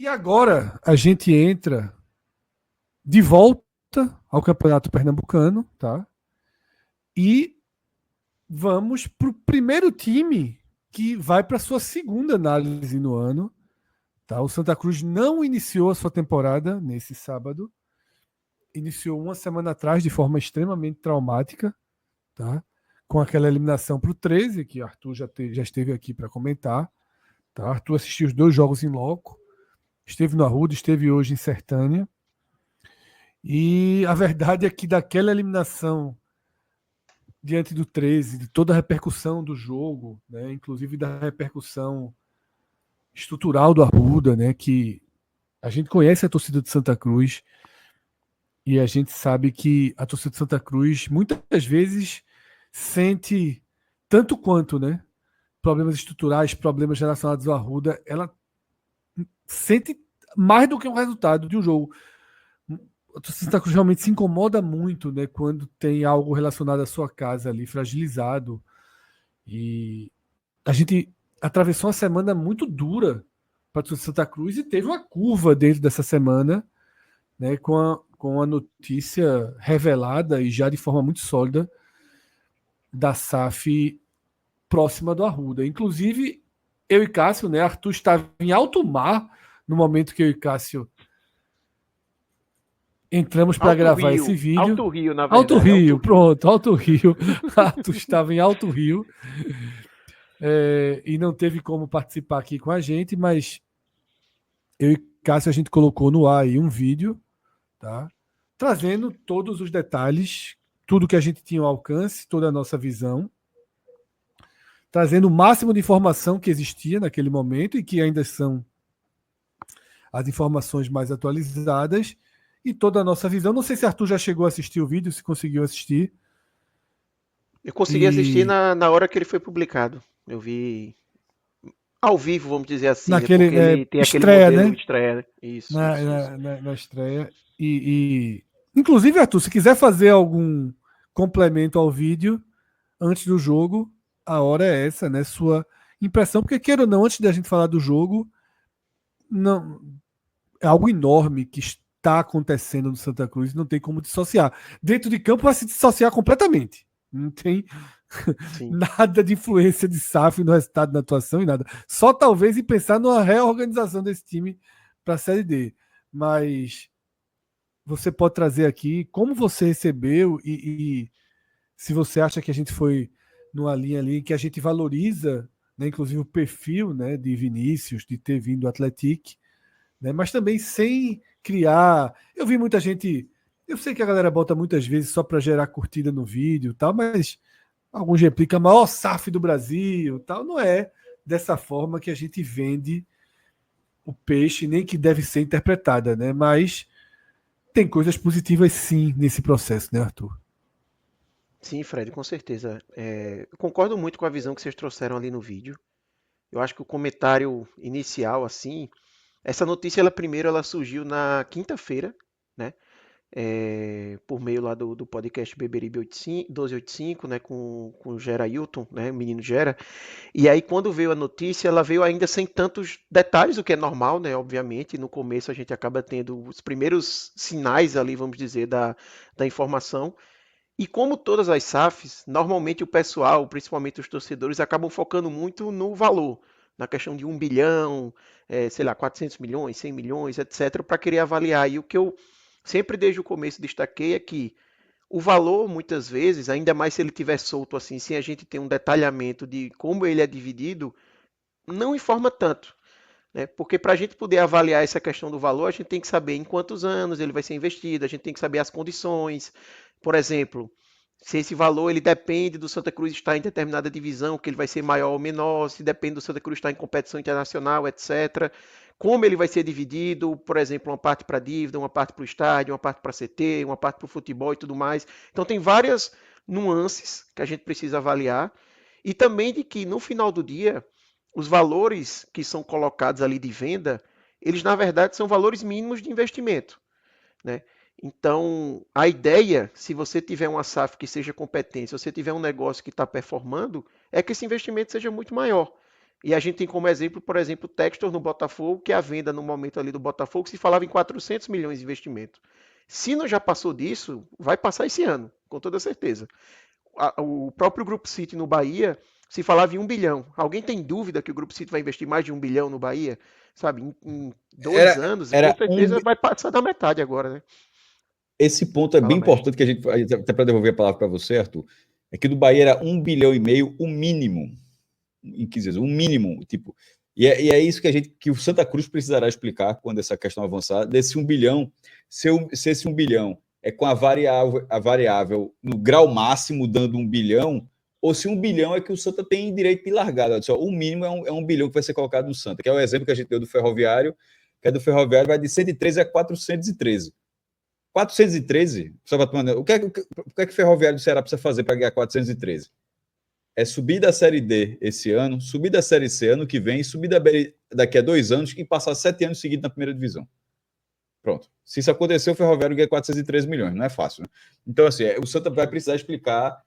E agora a gente entra de volta ao Campeonato Pernambucano, tá? E vamos para o primeiro time que vai para sua segunda análise no ano. Tá? O Santa Cruz não iniciou a sua temporada nesse sábado. Iniciou uma semana atrás de forma extremamente traumática, tá? Com aquela eliminação para o 13, que Arthur já esteve aqui para comentar. Tá? Arthur assistiu os 2 jogos em loco. Esteve no Arruda, esteve hoje em Sertânia. E a verdade é que daquela eliminação diante do 13, de toda a repercussão do jogo, né, inclusive da repercussão estrutural do Arruda, né, que a gente conhece a torcida de Santa Cruz e a gente sabe que a torcida de Santa Cruz muitas vezes sente tanto quanto, né, problemas estruturais, problemas relacionados ao Arruda, ela sente mais do que um resultado de um jogo. A torcida de Santa Cruz realmente se incomoda muito, né, quando tem algo relacionado à sua casa ali fragilizado. E a gente atravessou uma semana muito dura para o Santa Cruz e teve uma curva dentro dessa semana, né, com a notícia revelada e já de forma muito sólida da SAF próxima do Arruda. Inclusive, eu e Cássio, né, Arthur estava em alto mar no momento que eu e Cássio entramos para gravar esse vídeo. Alto Rio, na verdade. Alto Rio, pronto, Alto Rio. Arthur estava em Alto Rio. E não teve como participar aqui com a gente, mas eu e Cássio a gente colocou no ar aí um vídeo, tá? Trazendo todos os detalhes, tudo que a gente tinha ao alcance, toda a nossa visão, trazendo o máximo de informação que existia naquele momento e que ainda são as informações mais atualizadas e toda a nossa visão. Não sei se Arthur já chegou a assistir o vídeo, se conseguiu assistir. Eu consegui assistir na hora que ele foi publicado. Eu vi ao vivo, vamos dizer assim, naquele, porque ele tem estreia, aquele modelo né? de estreia. Isso. Na estreia. Inclusive, Arthur, se quiser fazer algum complemento ao vídeo antes do jogo, a hora é essa, né? Sua impressão, porque queira ou não, antes da gente falar do jogo, não é algo enorme que está acontecendo no Santa Cruz, não tem como dissociar. Dentro de campo vai se dissociar completamente. Não tem nada de influência de SAF no resultado da atuação e nada. Só talvez em pensar numa reorganização desse time para a Série D. Mas você pode trazer aqui como você recebeu e se você acha que a gente foi numa linha ali que a gente valoriza, né, inclusive o perfil, né, de Vinícius, de ter vindo do Atlético, né, mas também sem criar. Eu vi muita gente. Eu sei que a galera bota muitas vezes só para gerar curtida no vídeo, tal, mas alguns replicam a maior SAF do Brasil, tal. Não é dessa forma que a gente vende o peixe, nem que deve ser interpretada, né? Mas tem coisas positivas sim nesse processo, né, Arthur? Sim, Fred, com certeza. Eu concordo muito com a visão que vocês trouxeram ali no vídeo. Eu acho que o comentário inicial, assim, essa notícia, ela surgiu na quinta-feira, né? Por meio lá do podcast Beberibe 1285, né? Com o Gera Hilton, né? O menino Gera. E aí, quando veio a notícia, ela veio ainda sem tantos detalhes, o que é normal, né? Obviamente, no começo a gente acaba tendo os primeiros sinais ali, vamos dizer, da informação. E como todas as SAFs, normalmente o pessoal, principalmente os torcedores, acabam focando muito no valor, na questão de 1 bilhão, sei lá, 400 milhões, 100 milhões, etc., para querer avaliar. E o que eu sempre desde o começo destaquei é que o valor, muitas vezes, ainda mais se ele tiver solto assim, sem a gente ter um detalhamento de como ele é dividido, não informa tanto, né? Porque para a gente poder avaliar essa questão do valor, a gente tem que saber em quantos anos ele vai ser investido, a gente tem que saber as condições. Por exemplo, se esse valor ele depende do Santa Cruz estar em determinada divisão, que ele vai ser maior ou menor, se depende do Santa Cruz estar em competição internacional, etc. Como ele vai ser dividido, por exemplo, uma parte para dívida, uma parte para o estádio, uma parte para CT, uma parte para o futebol e tudo mais. Então tem várias nuances que a gente precisa avaliar e também de que no final do dia os valores que são colocados ali de venda, eles na verdade são valores mínimos de investimento, né? Então, a ideia, se você tiver uma SAF que seja competente, se você tiver um negócio que está performando, é que esse investimento seja muito maior. E a gente tem como exemplo, por exemplo, o Textor no Botafogo, que a venda no momento ali do Botafogo se falava em 400 milhões de investimento. Se não já passou disso, vai passar esse ano, com toda certeza. O próprio Grupo City no Bahia se falava em 1 bilhão. Alguém tem dúvida que o Grupo City vai investir mais de 1 bilhão no Bahia? Sabe, em 2 anos, com Era um, certeza vai passar da metade agora, né? esse ponto é Fala, bem mestre. importante que a gente, até para devolver a palavra para você, Arthur, é que do Bahia era 1,5 bilhão o mínimo, em 15 dias, o mínimo, tipo, e é isso que o Santa Cruz precisará explicar quando essa questão avançar, desse 1 bilhão, se esse 1 bilhão é com a variável no grau máximo dando 1 bilhão, ou se 1 bilhão é que o Santa tem direito de largada. Só, o mínimo é 1 bilhão que vai ser colocado no Santa, que é o exemplo que a gente deu do Ferroviário, que é do Ferroviário, vai de 113 a 413. 413, só para tomar, o que é que o Ferroviário do Ceará precisa fazer para ganhar 413? É subir da Série D esse ano, subir da Série C ano que vem, subir daqui a 2 anos e passar 7 anos seguidos na primeira divisão. Pronto. Se isso acontecer, o Ferroviário ganha 413 milhões. Não é fácil, né? Então, assim, o Santa vai precisar explicar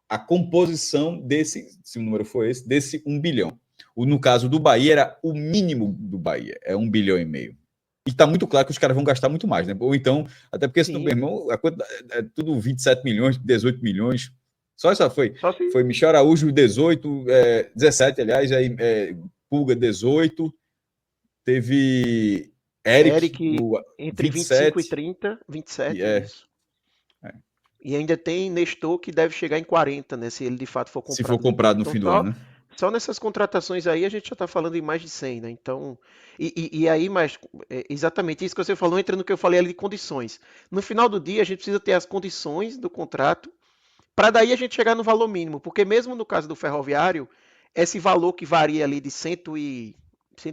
a composição desse, se o número for esse, desse 1 bilhão. No caso do Bahia, era o mínimo do Bahia, é 1,5 bilhão. E está muito claro que os caras vão gastar muito mais, né? Ou então, até porque esse meu irmão, é tudo 27 milhões, 18 milhões. Só essa foi. Só se... Foi Michel Araújo, 18, 17, aliás, aí, Pulga, 18. Teve Eric entre 27, 25 e 30, 27, isso. É. E ainda tem Nestor que deve chegar em 40, né? Se ele de fato for comprado. Se for comprado no então, fim do ano, né? Só nessas contratações aí a gente já está falando em mais de 100, né? Então, e aí, mas exatamente isso que você falou entra no que eu falei ali de condições. No final do dia, a gente precisa ter as condições do contrato para daí a gente chegar no valor mínimo, porque mesmo no caso do ferroviário, esse valor que varia ali de 100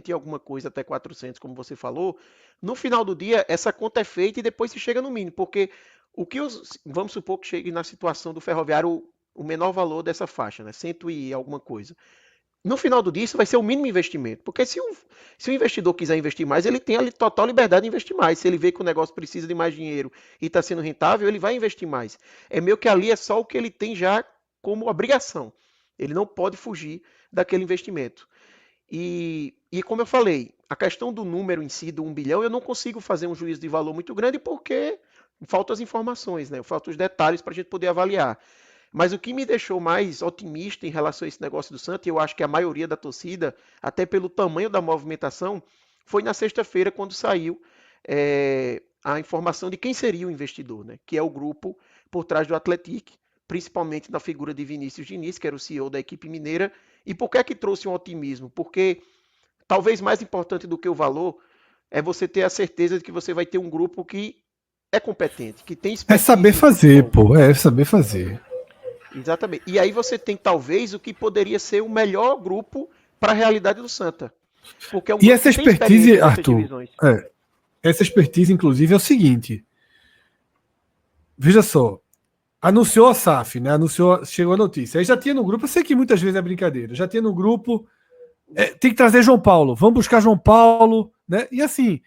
e alguma coisa até 400, como você falou, no final do dia essa conta é feita e depois se chega no mínimo, porque vamos supor que chegue na situação do ferroviário o menor valor dessa faixa, né? 100 e alguma coisa. No final do dia, isso vai ser o mínimo investimento. Porque se o investidor quiser investir mais, ele tem a total liberdade de investir mais. Se ele vê que o negócio precisa de mais dinheiro e está sendo rentável, ele vai investir mais. É meio que ali é só o que ele tem já como obrigação. Ele não pode fugir daquele investimento. E como eu falei, a questão do número em si, do 1 bilhão, eu não consigo fazer um juízo de valor muito grande porque faltam as informações, né? Faltam os detalhes para a gente poder avaliar. Mas o que me deixou mais otimista em relação a esse negócio do Santos, e eu acho que a maioria da torcida, até pelo tamanho da movimentação, foi na sexta-feira quando saiu a informação de quem seria o investidor, né? Que é o grupo por trás do Atlético, principalmente na figura de Vinícius Diniz, que era o CEO da equipe mineira. E por que é que trouxe um otimismo? Porque talvez mais importante do que o valor é você ter a certeza de que você vai ter um grupo que é competente, que tem É expertise saber no fazer, futebol. pô. É saber fazer. Exatamente. E aí você tem talvez o que poderia ser o melhor grupo para a realidade do Santa. Porque é um E grupo essa que tem expertise, experiência nessas Arthur, divisões. essa expertise, inclusive, é o seguinte. Veja só. Anunciou a SAF, né? Chegou a notícia. Aí já tinha no grupo, eu sei que muitas vezes é brincadeira, já tinha no grupo, tem que trazer João Paulo, vamos buscar João Paulo, né? E assim,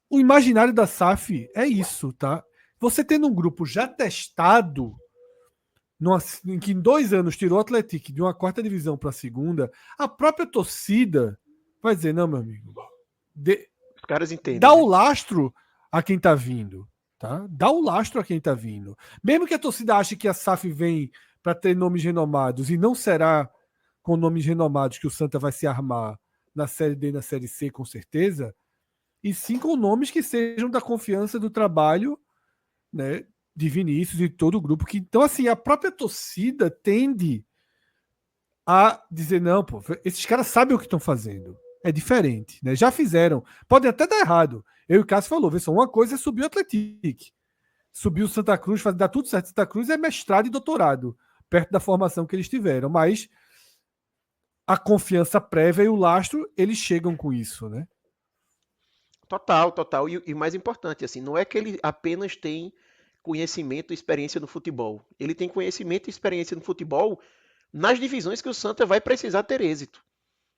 o imaginário da SAF é isso, tá? Você tendo um grupo já testado, em que em 2 anos tirou o Atlético de uma quarta divisão para a segunda, a própria torcida vai dizer, não, meu amigo, Os caras entendem. dá Né? o lastro a quem tá vindo. Tá? Dá o lastro a quem tá vindo. Mesmo que a torcida ache que a SAF vem para ter nomes renomados e não será com nomes renomados que o Santa vai se armar na Série D e na Série C, com certeza, e sim com nomes que sejam da confiança do trabalho, né, de Vinícius e todo o grupo. Então, assim, a própria torcida tende a dizer, não, pô, esses caras sabem o que estão fazendo. É diferente, né? Já fizeram. Pode até dar errado. Eu e o Cássio falou, vê só, uma coisa é subir o Atlético. Subir o Santa Cruz, dar tudo certo. Santa Cruz é mestrado e doutorado, perto da formação que eles tiveram. Mas a confiança prévia e o lastro, eles chegam com isso, né? Total, total. E o mais importante, assim, não é que ele apenas tem conhecimento e experiência no futebol. Ele tem conhecimento e experiência no futebol nas divisões que o Santa vai precisar ter êxito.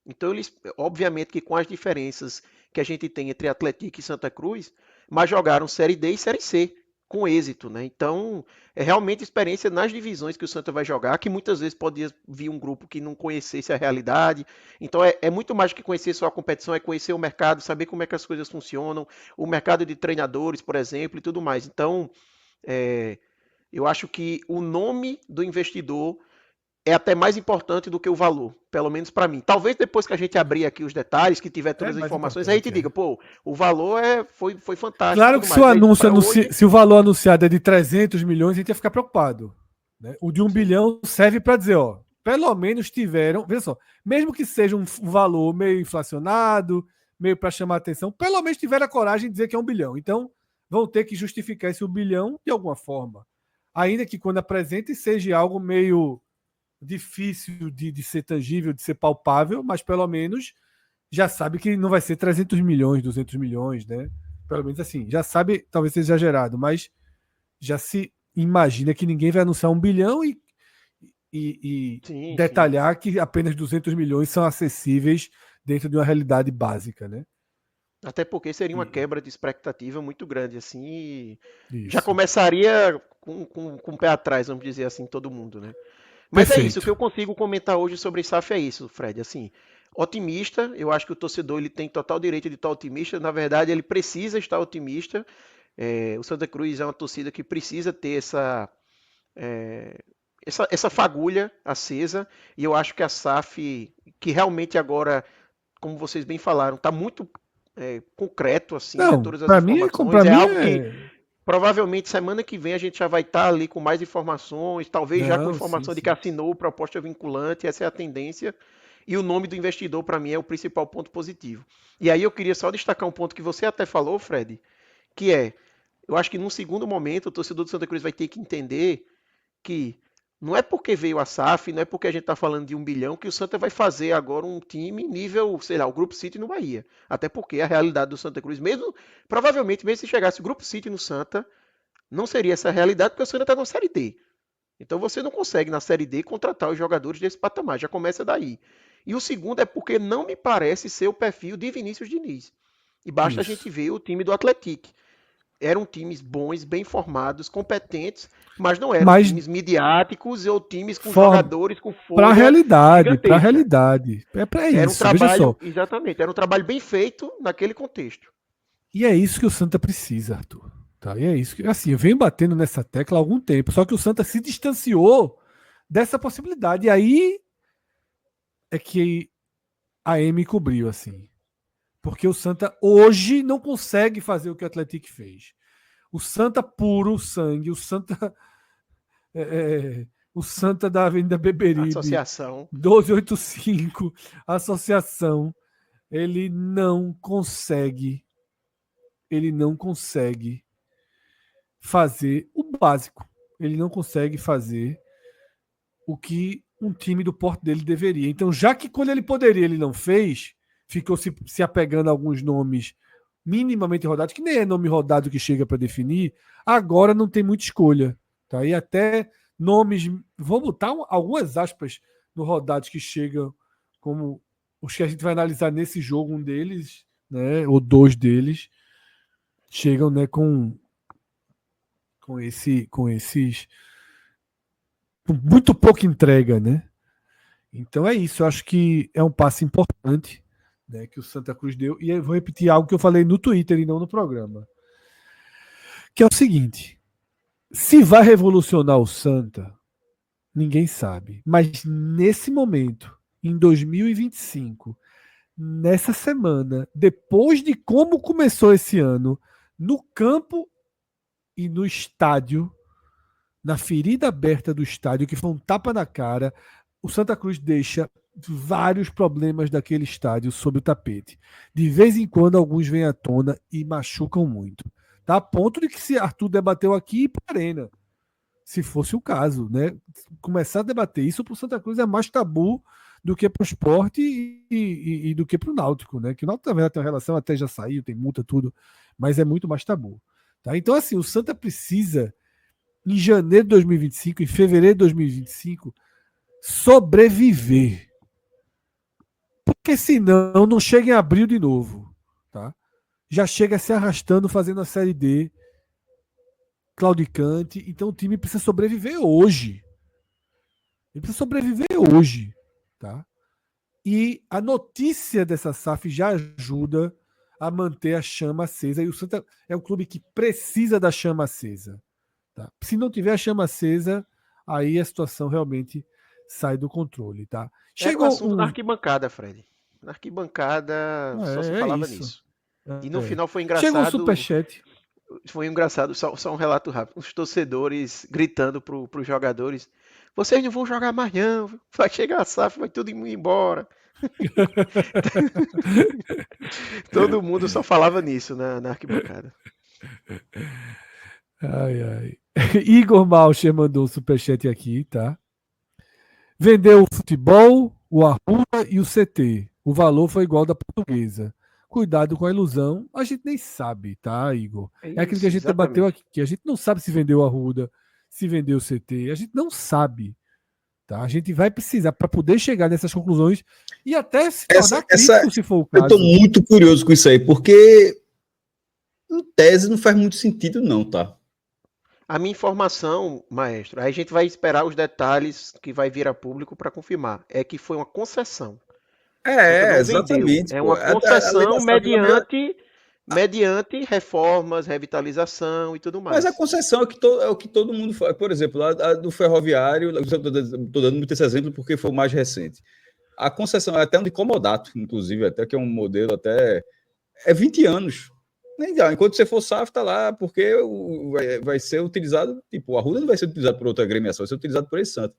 Então, eles, obviamente que com as diferenças que a gente tem entre Atlético e Santa Cruz, mas jogaram Série D e Série C. com êxito, né? Então, é realmente experiência nas divisões que o Santa vai jogar, que muitas vezes pode vir um grupo que não conhecesse a realidade. Então, é muito mais do que conhecer só a competição, é conhecer o mercado, saber como é que as coisas funcionam, o mercado de treinadores, por exemplo, e tudo mais. Então, é, eu acho que o nome do investidor é até mais importante do que o valor, pelo menos para mim. Talvez depois que a gente abrir aqui os detalhes, que tiver É todas as mais informações, a gente importante. diga, pô, o valor foi fantástico e Claro tudo que se o mais. Mas anúncio, para hoje, se o valor anunciado é de 300 milhões, a gente ia ficar preocupado. Né? O de 1 sim, bilhão serve para dizer, ó, pelo menos tiveram, veja só, mesmo que seja um valor meio inflacionado, meio para chamar atenção, pelo menos tiveram a coragem de dizer que é 1 bilhão. Então, vão ter que justificar esse 1 bilhão de alguma forma. Ainda que quando apresentem seja algo meio difícil de ser tangível, de ser palpável, mas pelo menos já sabe que não vai ser 300 milhões, 200 milhões, né? Pelo menos assim, já sabe, talvez seja exagerado, mas já se imagina que ninguém vai anunciar 1 bilhão e sim, sim. detalhar que apenas 200 milhões são acessíveis dentro de uma realidade básica, né? Até porque seria uma E- quebra de expectativa muito grande, assim, e já Isso. começaria com o pé atrás, vamos dizer assim, todo mundo, né? Mas é isso, o que Perfeito. eu consigo comentar hoje sobre SAF é isso, Fred, assim, otimista, eu acho que o torcedor ele tem total direito de estar otimista, na verdade ele precisa estar otimista, o Santa Cruz é uma torcida que precisa ter é, essa fagulha acesa, e eu acho que a SAF, que realmente agora, como vocês bem falaram, está muito concreto, assim, né? Não, Todas as para informações. É mim algo que é. provavelmente semana que vem a gente já vai estar ali com mais informações, talvez já com Não, sim, informação de que sim. assinou proposta vinculante, essa é a tendência. E o nome do investidor, para mim, é o principal ponto positivo. E aí eu queria só destacar um ponto que você até falou, Fred, que eu acho que num segundo momento o torcedor do Santa Cruz vai ter que entender que não é porque veio a SAF, não é porque a gente está falando de 1 bilhão que o Santa vai fazer agora um time nível, sei lá, o Grupo City no Bahia. Até porque a realidade do Santa Cruz, mesmo, provavelmente, mesmo se chegasse o Grupo City no Santa, não seria essa a realidade porque o Santa está na Série D. Então você não consegue na Série D contratar os jogadores desse patamar, já começa daí. E o segundo é porque não me parece ser o perfil de Vinícius Diniz. E basta a gente Isso. ver o time do Atlético. Eram times bons, bem formados, competentes, mas não eram Mas times midiáticos ou times com for, jogadores com para a folha realidade, para a gigantesca. realidade. É para Era um isso, veja só. trabalho, exatamente, era um trabalho bem feito naquele contexto. E é isso que o Santa precisa, Arthur. Tá? E é isso que, assim, eu venho batendo nessa tecla há algum tempo, só que o Santa se distanciou dessa possibilidade. E aí é que a M cobriu, assim. Porque o Santa hoje não consegue fazer o que o Atlético fez. O Santa puro sangue, é, o Santa da Avenida Beberibe, Associação. 1285, associação, ele não consegue, ele não consegue fazer o básico. Ele não consegue fazer o que um time do porte dele deveria. Então, já que quando ele poderia, ele não fez, ficou se apegando a alguns nomes minimamente rodados, que nem é nome rodado que chega para definir, agora não tem muita escolha. Tá? E até nomes, vou botar algumas aspas no rodados que chegam, como os que a gente vai analisar nesse jogo, um deles, né, ou dois deles, chegam, né, com esses com muito pouca entrega, né? Então é isso, eu acho que é um passo importante, né, que o Santa Cruz deu. E eu vou repetir algo que eu falei no Twitter e não no programa, que é o seguinte: se vai revolucionar o Santa, ninguém sabe. Mas nesse momento, em 2025, nessa semana, depois de como começou esse ano, no campo e no estádio, na ferida aberta do estádio, que foi um tapa na cara, o Santa Cruz deixa vários problemas daquele estádio sob o tapete. De vez em quando, alguns vêm à tona e machucam muito. Tá? A ponto de que se Arthur debateu aqui e para a Arena, se fosse o caso. Né? Começar a debater isso para o Santa Cruz é mais tabu do que para o esporte e do que para o Náutico. Né? Que o Náutico também tem uma relação, até já saiu, tem multa, tudo, mas é muito mais tabu. Tá? Então, assim, o Santa precisa em janeiro de 2025, em fevereiro de 2025, sobreviver. Porque senão não chega em abril de novo. Tá? Já chega se arrastando fazendo a Série D claudicante, então o time precisa sobreviver hoje. Ele precisa sobreviver hoje, tá? E a notícia dessa SAF já ajuda a manter a chama acesa. E o Santa é um clube que precisa da chama acesa. Tá? Se não tiver a chama acesa, aí a situação realmente sai do controle. Tá? Era o assunto na arquibancada, Fred. Na arquibancada só se falava isso. nisso. E no final foi Chegou o engraçado. superchat. Foi engraçado, só um relato rápido. Os torcedores gritando pros jogadores: vocês não vão jogar mais, não. Vai chegar a SAF, vai tudo ir embora. Todo mundo só falava nisso na arquibancada. Ai, ai. Igor Malcher mandou um superchat aqui, tá? Vendeu o futebol, o Arruda e o CT. O valor foi igual da Portuguesa. Cuidado com a ilusão. A gente nem sabe, tá, Igor? É aquilo que a gente debateu aqui. A gente não sabe se vendeu o Arruda, se vendeu o CT. A gente não sabe. Tá? A gente vai precisar para poder chegar nessas conclusões e até se tornar crítico, se for o caso. Eu estou muito curioso com isso aí, porque em tese não faz muito sentido não, tá? A minha informação, maestro, aí a gente vai esperar os detalhes que vai vir a público para confirmar. É que foi uma concessão. Exatamente. É uma concessão mediante reformas, revitalização e tudo mais. Mas a concessão é o que todo mundo faz. Por exemplo, a do ferroviário, estou dando muito esse exemplo porque foi o mais recente. A concessão é até um de comodato, inclusive, até que é um modelo até... É 20 anos. Enquanto você for SAF, tá lá, porque vai ser utilizado, tipo, o Arruda não vai ser utilizado por outra agremiação, vai ser utilizado por esse Santos.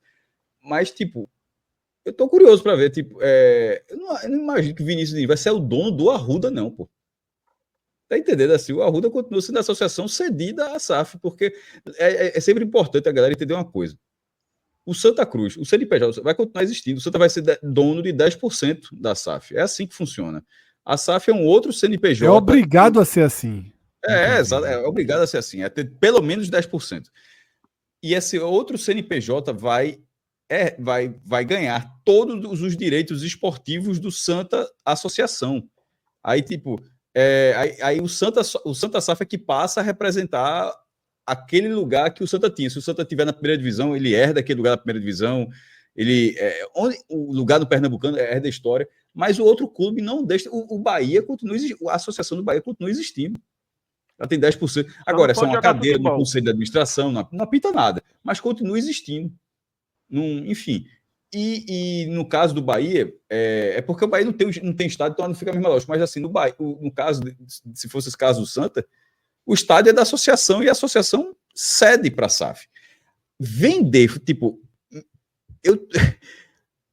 Mas, tipo, eu tô curioso para ver, tipo, eu não imagino que o Vinícius Diniz vai ser o dono do Arruda, não, pô. Tá entendendo? Assim, o Arruda continua sendo a associação cedida à SAF, porque é sempre importante a galera entender uma coisa. O Santa Cruz, o CNPJ vai continuar existindo, o Santa vai ser dono de 10% da SAF. É assim que funciona. A SAF é um outro CNPJ. É obrigado a ser assim. É obrigado a ser assim, é ter pelo menos 10%. E esse outro CNPJ vai ganhar todos os direitos esportivos do Santa Associação. Aí, tipo, aí o Santa SAF é que passa a representar aquele lugar que o Santa tinha. Se o Santa estiver na primeira divisão, ele herda aquele lugar da primeira divisão. O lugar do Pernambucano herda a história. Mas o outro clube não deixa. O Bahia continua existindo. A associação do Bahia continua existindo. Ela tem 10%. Agora, é uma cadeira no conselho de administração, não apita nada. Mas continua existindo. Enfim. E no caso do Bahia, é porque o Bahia não tem estádio, então não fica a mesma lógica. Mas assim, no Bahia, no caso, se fosse esse caso do Santa, o estádio é da associação e a associação cede para a SAF. Vender, tipo,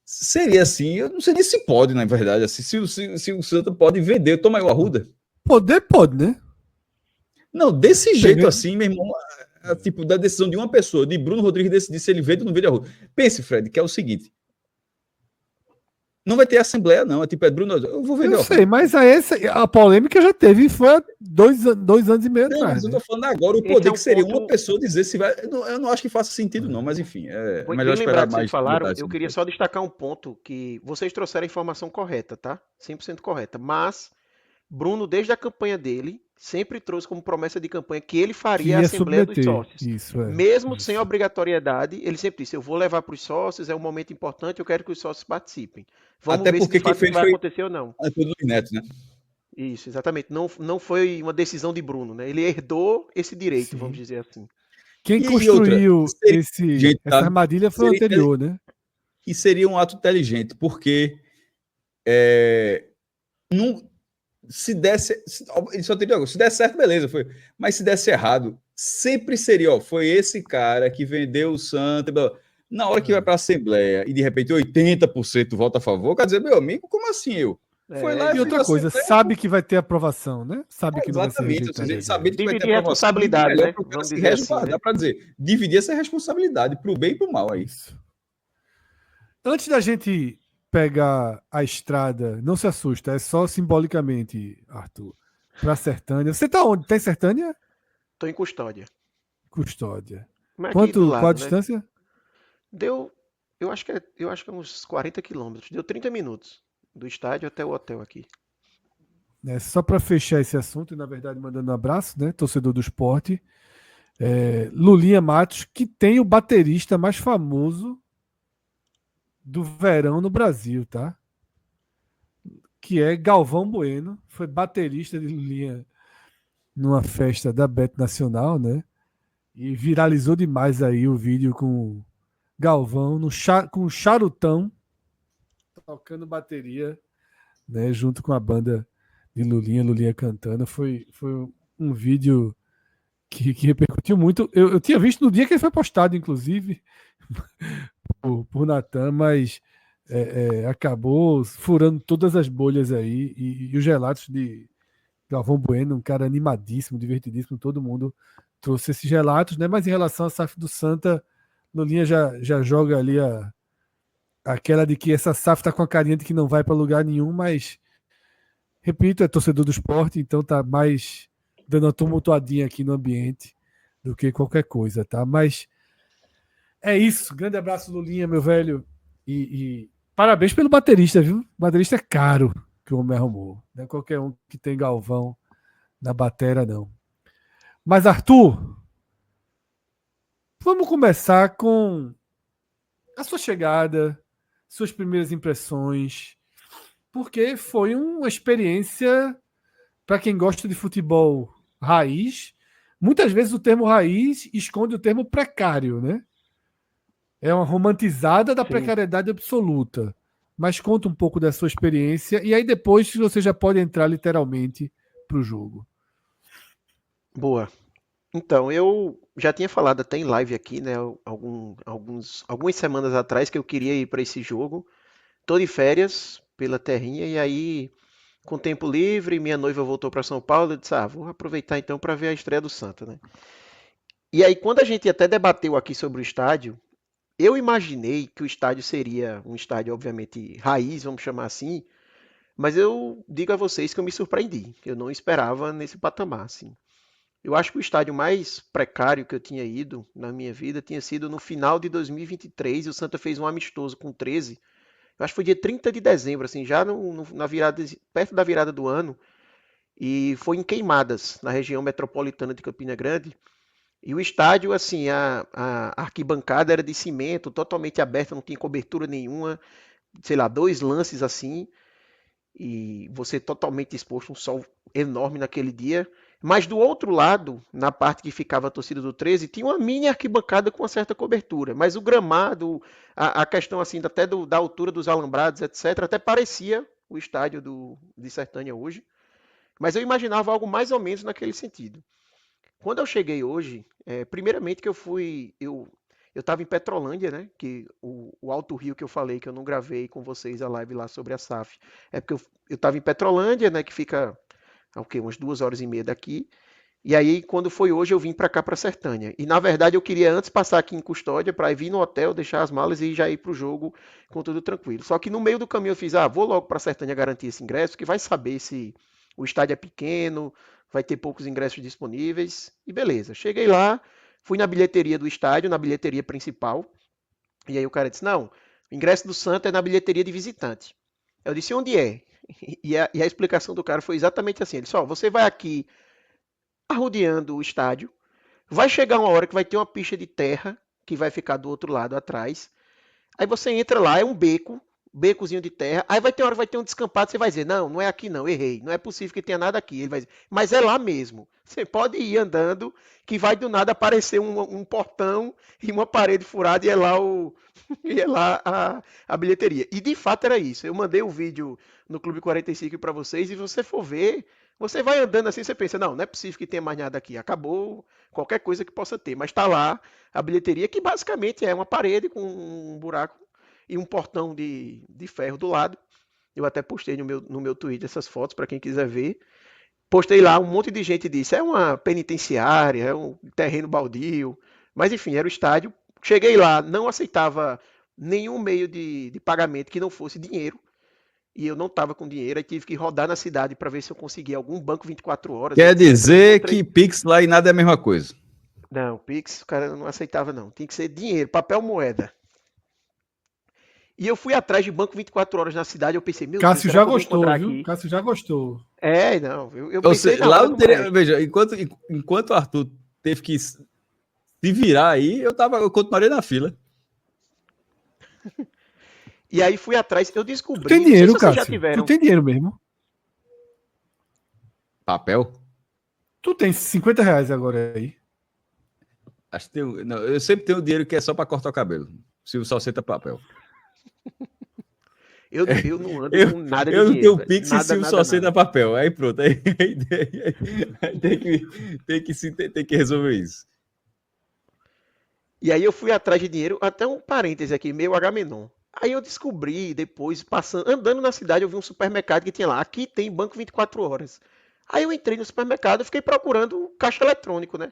seria assim, eu não sei nem se pode, na verdade, assim, se o Santa pode vender, toma aí o Arruda. Poder pode, né? Não, desse jeito assim, meu irmão, tipo, da decisão de uma pessoa, de Bruno Rodrigues decidir se ele vende ou não vende a Arruda. Pense, Fred, que é o seguinte, não vai ter assembleia, não. É tipo, Bruno, eu vou vender. Eu sei, mas a polêmica já teve, foi há 2 anos e meio atrás. Mas eu tô falando agora o poder que seria uma pessoa dizer se vai. Eu não acho que faça sentido, não, mas enfim. É melhor esperar mais. Falaram, eu queria só destacar um ponto que vocês trouxeram a informação correta, tá? 100% correta. Mas Bruno, desde a campanha dele, sempre trouxe como promessa de campanha que ele faria a Assembleia dos Sócios. Mesmo sem obrigatoriedade, ele sempre disse, eu vou levar para os sócios, é um momento importante, eu quero que os sócios participem. Vamos Até ver porque se de fato quem vai acontecer ou não. Antônio Neto, né? Isso, exatamente. Não foi uma decisão de Bruno, né? Ele herdou esse direito, vamos dizer assim. Quem construiu essa armadilha foi o anterior, né? E seria um ato inteligente, porque se desse certo, beleza, foi. Mas se desse errado, sempre seria, foi esse cara que vendeu o Santa. Na hora que vai para a Assembleia e de repente 80% vota a favor, quer dizer, meu amigo, como assim eu? Foi lá e outra coisa, sabe que vai ter aprovação, né? Sabe que não vai ser rejeitado. Sabe que vai ter responsabilidade, né? Vamos dizer assim, dá para dizer, dividir essa responsabilidade para o bem e para o mal aí. Isso. Antes da gente pegar a estrada, não se assusta, é só simbolicamente, Arthur, para Sertânia. Você tá onde? Tá em Sertânia? Tô em Custódia. Custódia. Qual a distância? Deu, eu acho que é uns 40 quilômetros. Deu 30 minutos do estádio até o hotel aqui. Só para fechar esse assunto, e na verdade mandando um abraço, né, torcedor do esporte. Lulinha Matos, que tem o baterista mais famoso do verão no Brasil, tá? Que é Galvão Bueno, foi baterista de Lulinha numa festa da Bet Nacional, né? E viralizou demais aí o vídeo com Galvão com charutão tocando bateria, né? Junto com a banda de Lulinha cantando. Foi um vídeo que repercutiu muito. Eu tinha visto no dia que ele foi postado, inclusive, por Natan, mas acabou furando todas as bolhas aí. E os relatos de Galvão Bueno, um cara animadíssimo, divertidíssimo, todo mundo trouxe esses relatos, né? Mas em relação à SAF do Santa, Lulinha já joga ali aquela de que essa SAF tá com a carinha de que não vai para lugar nenhum, mas repito, é torcedor do esporte, então tá mais dando uma tumultuadinha aqui no ambiente do que qualquer coisa, tá? Mas é isso. Grande abraço, Lulinha, meu velho. E parabéns pelo baterista, viu? O baterista é caro que o homem arrumou. Não é qualquer um que tem Galvão na batera, não. Mas, Arthur, vamos começar com a sua chegada, suas primeiras impressões, porque foi uma experiência para quem gosta de futebol raiz. Muitas vezes o termo raiz esconde o termo precário, né? É uma romantizada da Sim. precariedade absoluta. Mas conta um pouco da sua experiência e aí depois você já pode entrar literalmente para o jogo. Boa. Então, eu já tinha falado até em live aqui, né, algumas semanas atrás que eu queria ir para esse jogo. Tô de férias pela terrinha e aí, com tempo livre, minha noiva voltou para São Paulo, eu disse, vou aproveitar então para ver a estreia do Santa, né? E aí, quando a gente até debateu aqui sobre o estádio, eu imaginei que o estádio seria um estádio, obviamente, raiz, vamos chamar assim, mas eu digo a vocês que eu me surpreendi. Eu não esperava nesse patamar, assim. Eu acho que o estádio mais precário que eu tinha ido na minha vida tinha sido no final de 2023, e o Santa fez um amistoso com 13. Eu acho que foi dia 30 de dezembro, assim, já na virada, perto da virada do ano, e foi em Queimadas, na região metropolitana de Campina Grande. E o estádio, assim, a arquibancada era de cimento, totalmente aberta, não tinha cobertura nenhuma, sei lá, 2 lances assim, e você totalmente exposto, um sol enorme naquele dia. Mas do outro lado, na parte que ficava a torcida do 13, tinha uma mini arquibancada com uma certa cobertura. Mas o gramado, a questão assim, até da altura dos alambrados, etc., até parecia o estádio de Sertânia hoje. Mas eu imaginava algo mais ou menos naquele sentido. Quando eu cheguei hoje, primeiramente que eu estava em Petrolândia, né? Que o Alto Rio que eu falei que eu não gravei com vocês a live lá sobre a SAF, é porque eu estava em Petrolândia, né? Que fica umas 2 horas e meia daqui. E aí, quando foi hoje, eu vim para cá, para Sertânia. E na verdade, eu queria antes passar aqui em Custódia para vir no hotel, deixar as malas e já ir para o jogo com tudo tranquilo. Só que no meio do caminho eu fiz, vou logo para Sertânia garantir esse ingresso, que vai saber se o estádio é pequeno, vai ter poucos ingressos disponíveis. E beleza, cheguei lá, fui na bilheteria do estádio, na bilheteria principal. E aí o cara disse, não, o ingresso do Santa é na bilheteria de visitante. Eu disse, onde é? E a explicação do cara foi exatamente assim. Ele disse, você vai aqui arrodeando o estádio, vai chegar uma hora que vai ter uma pista de terra que vai ficar do outro lado atrás. Aí você entra lá, é um becozinho de terra. Aí vai ter hora vai ter um descampado, você vai dizer, não é aqui não, errei, não é possível que tenha nada aqui. Ele vai dizer, mas é lá mesmo. Você pode ir andando, que vai do nada aparecer um portão e uma parede furada e é lá e é lá a bilheteria. E de fato era isso. Eu mandei o vídeo no Clube 45 para vocês e você for ver, você vai andando assim, você pensa, não é possível que tenha mais nada aqui. Acabou qualquer coisa que possa ter, mas está lá a bilheteria, que basicamente é uma parede com um buraco e um portão de ferro do lado. Eu até postei no meu Twitter essas fotos para quem quiser ver. Postei lá, um monte de gente disse, é uma penitenciária, é um terreno baldio. Mas enfim, era o estádio. Cheguei lá, não aceitava nenhum meio de pagamento que não fosse dinheiro. E eu não estava com dinheiro, aí tive que rodar na cidade para ver se eu conseguia algum banco 24 horas. Quer dizer que Pix lá e nada é a mesma coisa. Não, Pix o cara não aceitava não. Tinha que ser dinheiro, papel moeda. E eu fui atrás de banco 24 horas na cidade, eu pensei, meu Cássio Deus, já será que eu vou gostou, encontrar viu? aqui? Cássio já gostou. Não, eu pensei na lá hora não do teria, resto. veja, enquanto o Arthur teve que Se virar aí, eu continuaria na fila. E aí fui atrás, eu Tu descobri, tem não sei se dinheiro, vocês já Cássio? tiveram. Tu tem dinheiro mesmo? Papel? Tu tem R$ 50 agora aí. Acho que não, eu sempre tenho dinheiro que é só para cortar o cabelo. Se só aceita papel. Eu não ando Eu, com nada de eu não dinheiro, tenho velho. Pix e Nada, Silvio só nada, aceita nada. papel. Aí pronto. Aí tem que resolver isso. E aí eu fui atrás de dinheiro, até um parêntese aqui, meio Agamenon. Aí eu descobri, depois, passando, andando na cidade, eu vi um supermercado que tinha lá, aqui tem banco 24 horas. Aí eu entrei no supermercado e fiquei procurando caixa eletrônico, né?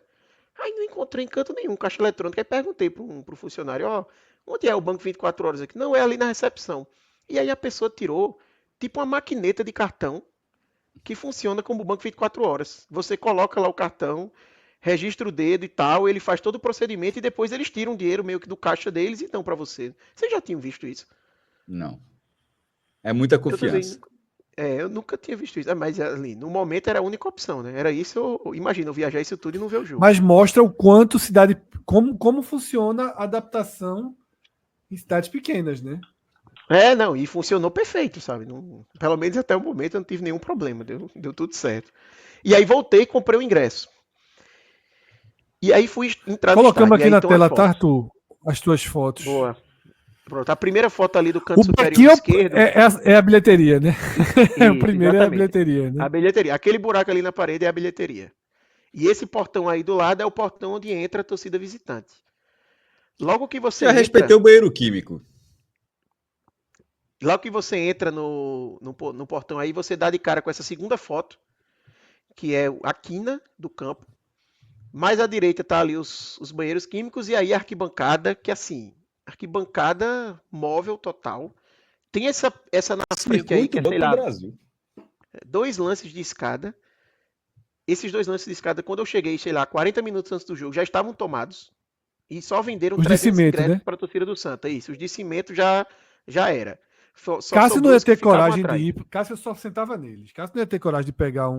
Aí não encontrei em canto nenhum caixa eletrônico. Aí perguntei pro funcionário, ó, onde é o banco 24 horas aqui? Não, é ali na recepção. E aí a pessoa tirou, tipo uma maquineta de cartão, que funciona como o banco 24 horas. Você coloca lá o cartão, registra o dedo e tal, ele faz todo o procedimento e depois eles tiram o dinheiro meio que do caixa deles e dão para você. Vocês já tinham visto isso? Não. É muita Eu também confiança. nunca, eu nunca tinha visto isso. Mas ali, no momento era a única opção, né? Era isso, imagina, eu viajar isso tudo e não ver o jogo. Mas mostra o quanto cidade. Como funciona a adaptação em cidades pequenas, né? Não, e funcionou perfeito, sabe? Pelo menos até o momento eu não tive nenhum problema, deu tudo certo. E aí voltei e comprei o ingresso. E aí fui entrar no Colocamos estádio, e aqui aí na estão as tela, tá, fotos. Arthur? As tuas fotos. Boa. Pronto, a primeira foto ali do O canto superior daqui esquerdo. é a bilheteria, né? O Isso, primeiro é a exatamente. bilheteria, né? A bilheteria. Aquele buraco ali na parede é a bilheteria. E esse portão aí do lado é o portão onde entra a torcida visitante. Logo que você Já respeitei entra, o banheiro químico. no portão aí, você dá de cara com essa segunda foto, que é a quina do campo. Mais à direita tá ali os banheiros químicos e aí a arquibancada, que assim, arquibancada móvel total. Tem essa na frente aí, que Circuito é, sei Banco do lá, Brasil. 2 lances de escada. Esses 2 lances de escada, quando eu cheguei, sei lá, 40 minutos antes do jogo, já estavam tomados. E só venderam Os de 300 cimento, ingressos né? para a torcida do Santa. Isso, os de cimento já era. Só Cássio não sobrou ia os que ter ficavam coragem de atrás. ir. Cássio só sentava neles. Cássio não ia ter coragem de pegar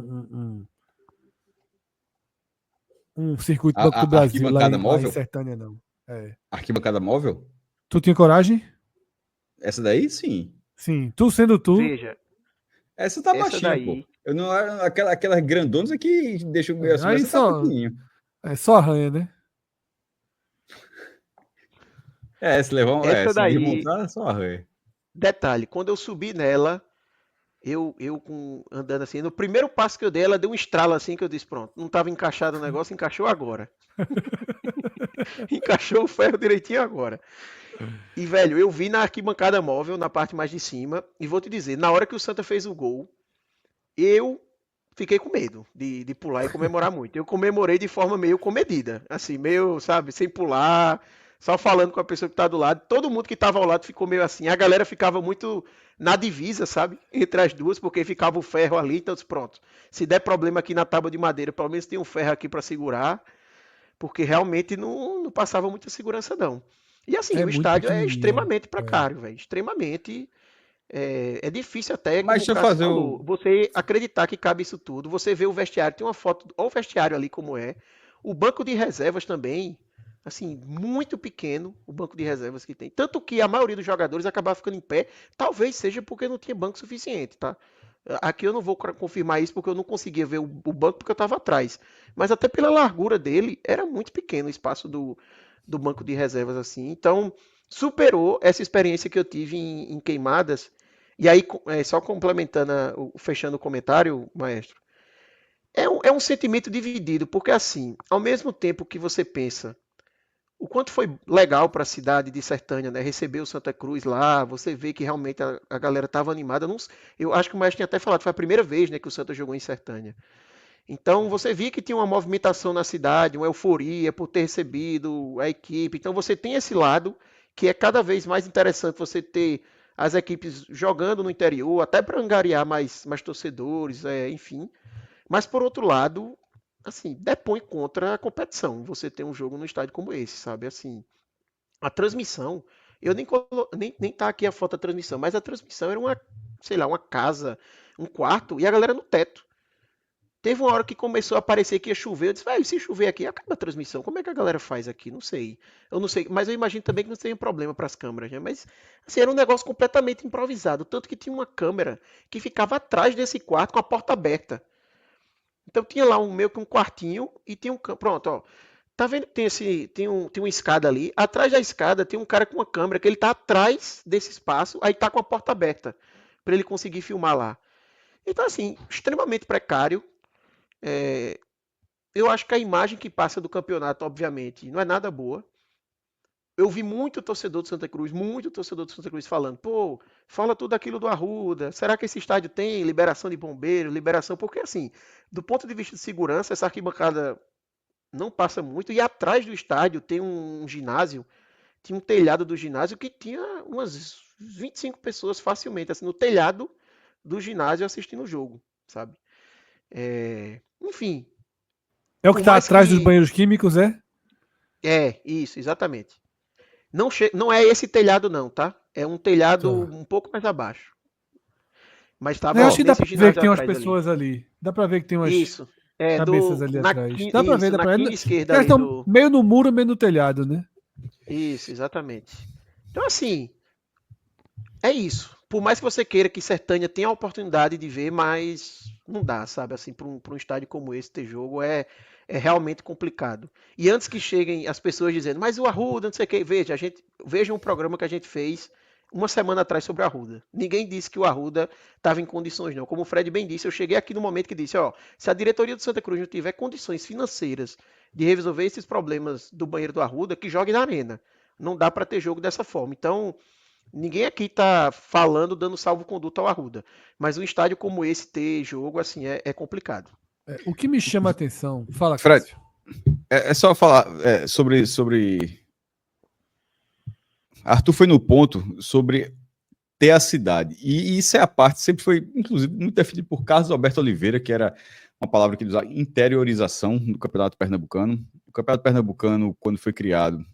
um circuito Banco do A Brasil arquibancada lá em móvel? Sertânia, não. É. Arquibancada móvel? Tu tinha coragem? Essa daí, sim. Sim. Tu sendo tu. Veja, Essa tá essa baixinha, pô. daí. Eu não, aquelas grandonas é que deixam a Aí segurança tá só. pequenininho. Só arranha, né? Essa Se daí, desmontar, só arranha. detalhe, quando eu subi nela, andando assim, no primeiro passo que eu dei, ela deu um estralo assim que eu disse, pronto, não estava encaixado o negócio, encaixou agora. Encaixou o ferro direitinho agora. E, velho, eu vi na arquibancada móvel, na parte mais de cima, e vou te dizer, na hora que o Santa fez o gol, eu fiquei com medo de pular e comemorar muito. Eu comemorei de forma meio comedida, assim, meio, sabe, sem pular, só falando com a pessoa que tá do lado. Todo mundo que tava ao lado ficou meio assim. A galera ficava muito na divisa, sabe, entre as duas, porque ficava o ferro ali, então pronto. Se der problema aqui na tábua de madeira, pelo menos tem um ferro aqui para segurar, porque realmente não passava muita segurança, não. E assim, É o muito estádio é pequenininha. extremamente É. precário, velho. Extremamente. É difícil até, Mas como o deixa eu Cássio fazer falou, você acreditar que cabe isso tudo. Você vê o vestiário, tem uma foto, olha o vestiário ali como é. O banco de reservas também, assim, muito pequeno, o banco de reservas que tem. Tanto que a maioria dos jogadores acabava ficando em pé, talvez seja porque não tinha banco suficiente, tá? Aqui eu não vou confirmar isso porque eu não conseguia ver o banco porque eu estava atrás. Mas até pela largura dele, era muito pequeno o espaço do banco de reservas assim. Então, superou essa experiência que eu tive em Queimadas. E aí, só complementando, fechando o comentário, maestro, é um sentimento dividido, porque assim, ao mesmo tempo que você pensa o quanto foi legal para a cidade de Sertânia, né, receber o Santa Cruz lá, você vê que realmente a galera estava animada. Eu acho que o maestro tinha até falado, foi a primeira vez, né, que o Santa jogou em Sertânia. Então você via que tinha uma movimentação na cidade, uma euforia por ter recebido a equipe. Então você tem esse lado que é cada vez mais interessante você ter as equipes jogando no interior, até para angariar mais torcedores, enfim. Mas por outro lado, assim, depõe contra a competição. Você tem um jogo no estádio como esse, sabe? Assim, a transmissão, eu nem tá aqui a foto da transmissão, mas a transmissão era uma, sei lá, uma casa, um quarto e a galera no teto. Teve uma hora que começou a parecer que ia chover. Eu disse, velho, se chover aqui, acaba a transmissão. Como é que a galera faz aqui? Não sei. Eu não sei, mas eu imagino também que não tenha problema para as câmeras, né? Mas assim, era um negócio completamente improvisado. Tanto que tinha uma câmera que ficava atrás desse quarto com a porta aberta. Então tinha lá meio que um quartinho e tinha um. Pronto, ó. Tá vendo que tem uma escada ali? Atrás da escada tem um cara com uma câmera que ele tá atrás desse espaço, aí tá com a porta aberta para ele conseguir filmar lá. Então, assim, extremamente precário. Eu acho que a imagem que passa do campeonato, obviamente, não é nada boa. Eu vi muito torcedor do Santa Cruz falando, pô, fala tudo aquilo do Arruda, será que esse estádio tem liberação de bombeiro, liberação? Porque, assim, do ponto de vista de segurança, essa arquibancada não passa muito, e atrás do estádio tem um ginásio, tinha um telhado do ginásio que tinha umas 25 pessoas facilmente, assim, no telhado do ginásio assistindo o jogo, sabe? Enfim. É o que tá atrás dos banheiros químicos, é? É, isso, exatamente. Não é esse telhado não, tá? É um telhado um pouco mais abaixo. Mas tava, eu acho que dá pra ver que tem umas atrás pessoas ali. Dá pra ver que tem umas Isso. cabeças ali atrás. Dá pra ver, dá pra ver. Eles esquerda ali estão meio no muro, meio no telhado, né? Isso, exatamente. Então, assim, é isso. Por mais que você queira que Sertânia tenha a oportunidade de ver, mas não dá, sabe? Assim, para um estádio como esse ter jogo é realmente complicado. E antes que cheguem as pessoas dizendo, mas o Arruda, não sei o que, veja um programa que a gente fez uma semana atrás sobre o Arruda. Ninguém disse que o Arruda estava em condições, não. Como o Fred bem disse, eu cheguei aqui no momento que disse, ó, se a diretoria do Santa Cruz não tiver condições financeiras de resolver esses problemas do banheiro do Arruda, que jogue na arena. Não dá para ter jogo dessa forma. Então, ninguém aqui tá falando, dando salvo-conduto ao Arruda. Mas um estádio como esse ter jogo, assim, é complicado. O que me chama a atenção... Fala, Fred, Cássio. é só falar sobre... Arthur foi no ponto sobre ter a cidade. E isso é a parte, sempre foi, inclusive, muito definido por Carlos Alberto Oliveira, que era uma palavra que ele usava, interiorização do Campeonato Pernambucano. O Campeonato Pernambucano, quando foi criado,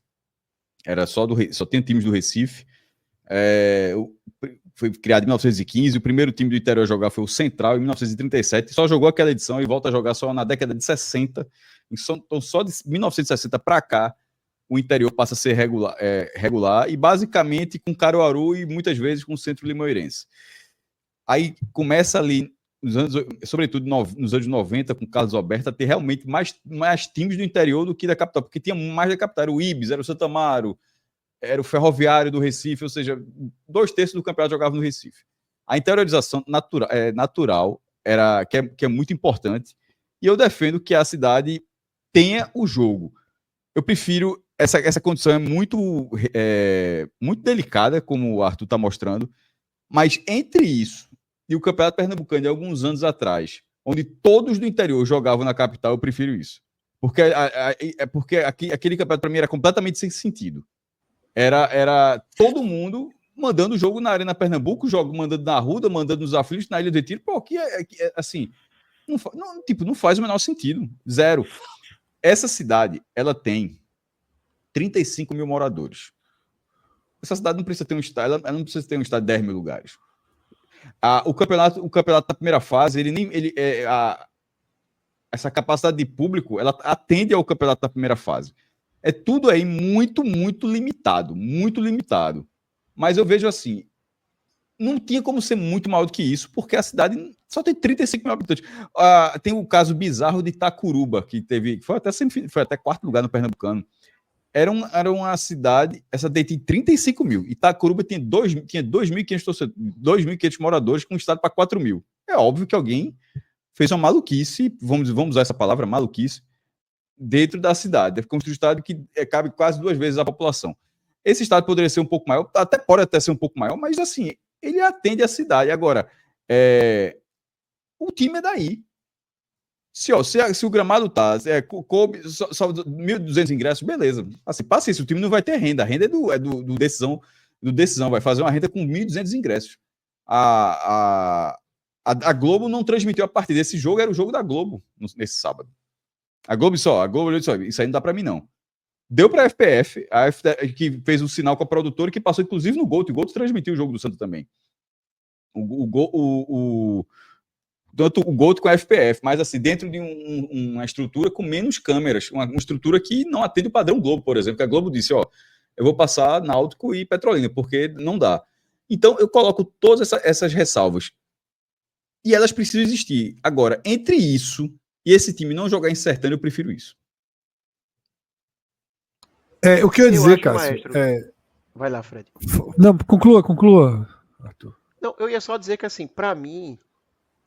era só tinha times do Recife. Foi criado em 1915, o primeiro time do interior a jogar foi o Central em 1937, só jogou aquela edição e volta a jogar só na década de 60. Então, só de 1960 para cá, o interior passa a ser regular e basicamente com Caruaru e muitas vezes com o Centro Limoeirense. Aí começa ali, sobretudo nos anos 90, com Carlos Alberto, a ter realmente mais times do interior do que da capital, porque tinha mais da capital, era o Ibis, era o Santa Amaro, era o Ferroviário do Recife, ou seja, 2/3 do campeonato jogava no Recife. A interiorização natural que é muito importante, e eu defendo que a cidade tenha o jogo. Eu prefiro... Essa condição é muito delicada, como o Arthur está mostrando, mas entre isso e o Campeonato Pernambucano de alguns anos atrás, onde todos do interior jogavam na capital, eu prefiro isso. Porque aquele campeonato para mim era completamente sem sentido. Era todo mundo mandando o jogo na Arena Pernambuco, mandando na Arruda, mandando nos Aflitos, na Ilha do Retiro. Pô, assim, não faz o menor sentido. Zero. Essa cidade, ela tem 35 mil moradores. Essa cidade não precisa ter um estádio, ela não precisa ter um estádio de 10 mil lugares. O campeonato da primeira fase, essa capacidade de público, ela atende ao campeonato da primeira fase. É tudo aí muito, muito limitado. Muito limitado. Mas eu vejo assim, não tinha como ser muito maior do que isso, porque a cidade só tem 35 mil habitantes. Tem o caso bizarro de Itacuruba, que foi até quarto lugar no Pernambucano. Era uma cidade, essa daí tem 35 mil. Itacuruba tinha 2.500 torcedores, 2.500 moradores, com um estado para 4 mil. É óbvio que alguém fez uma maluquice, vamos usar essa palavra, maluquice, dentro da cidade. É como se um estádio que cabe quase 2 vezes a população. Esse estádio poderia ser um pouco maior, pode até ser um pouco maior, mas assim, ele atende a cidade. Agora, o time é daí. Se o gramado coube só 1.200 ingressos, beleza. Assim, paciência, o time não vai ter renda. A renda é do Decisão. Vai fazer uma renda com 1.200 ingressos. A Globo não transmitiu a partida. Esse jogo era o jogo da Globo nesse sábado. A Globo disse, isso aí não dá pra mim, não. Deu pra FPF, a FPF que fez um sinal com a produtora, que passou inclusive no Gold. O Gold transmitiu o jogo do Santos também. tanto o Gold com a FPF, mas assim, dentro de uma estrutura com menos câmeras, uma estrutura que não atende o padrão Globo, por exemplo, que a Globo disse, ó, eu vou passar Náutico e Petrolina, porque não dá. Então, eu coloco todas essas ressalvas. E elas precisam existir. Agora, entre isso e esse time não jogar em Sertânia, eu prefiro isso. O que eu ia dizer, acho, Cássio... maestro, vai lá, Fred. Não, conclua, Arthur. Não, eu ia só dizer que, assim, para mim,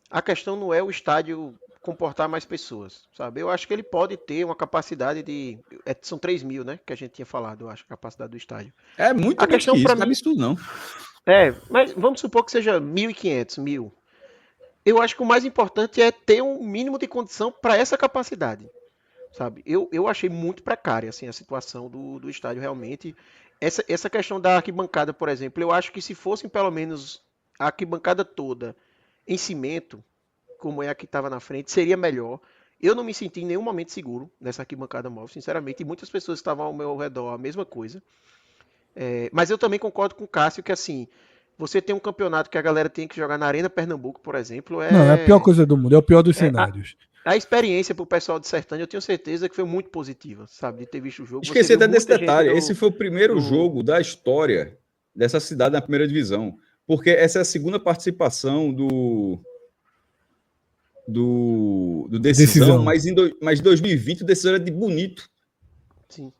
a questão não é o estádio comportar mais pessoas, sabe? Eu acho que ele pode ter uma capacidade de... são 3 mil, né? Que a gente tinha falado, eu acho, a capacidade do estádio. É muito A menos questão que isso, para não é mim... absurdo, não. Mas vamos supor que seja 1.500, 1.000. Eu acho que o mais importante é ter um mínimo de condição para essa capacidade, sabe? Eu achei muito precária, assim, a situação do estádio, realmente. Essa questão da arquibancada, por exemplo, eu acho que se fossem pelo menos a arquibancada toda em cimento, como é a que estava na frente, seria melhor. Eu não me senti em nenhum momento seguro nessa arquibancada móvel, sinceramente, e muitas pessoas que estavam ao meu redor a mesma coisa. Mas eu também concordo com o Cássio que, assim, você tem um campeonato que a galera tem que jogar na Arena Pernambuco, por exemplo, Não, é a pior coisa do mundo, é o pior dos é, a, cenários. a experiência pro pessoal de Sertânia, eu tenho certeza que foi muito positiva, sabe? De ter visto o jogo. Você Esqueci viu até desse muita gente detalhe. Esse foi o primeiro do- jogo da história dessa cidade na primeira divisão. Porque essa é a segunda participação do Decisão, Decisão. mas em 2020 o Decisão era de Bonito. Sim.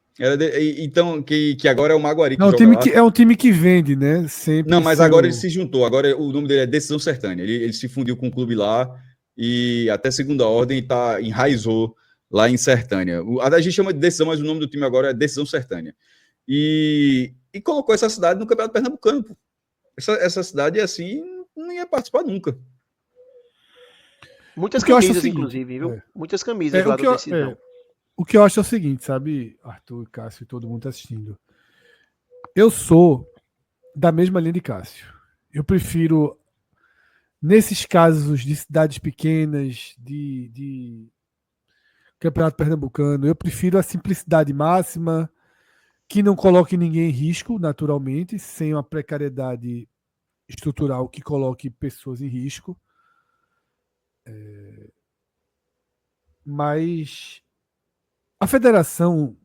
Então, que agora é o Maguari que É um, joga time lá. que, é um time que vende, né? Sempre Não, mas seu... agora ele se juntou. Agora o nome dele é Decisão Sertânia. Ele se fundiu com o clube lá e até segunda ordem enraizou lá em Sertânia. A gente chama de Decisão, mas o nome do time agora é Decisão Sertânia. E colocou essa cidade no Campeonato Pernambucano. Pô. Essa cidade, assim, não ia participar nunca. Muitas O que eu acho é o camisas, seguinte, inclusive, viu? Muitas camisas lá o que do eu, Decisão. o que eu acho é o seguinte, sabe, Arthur, Cássio e todo mundo tá assistindo. Eu sou da mesma linha de Cássio. Eu prefiro, nesses casos de cidades pequenas, de Campeonato Pernambucano, eu prefiro a simplicidade máxima, que não coloque ninguém em risco, naturalmente, sem uma precariedade estrutural que coloque pessoas em risco. Mas a federação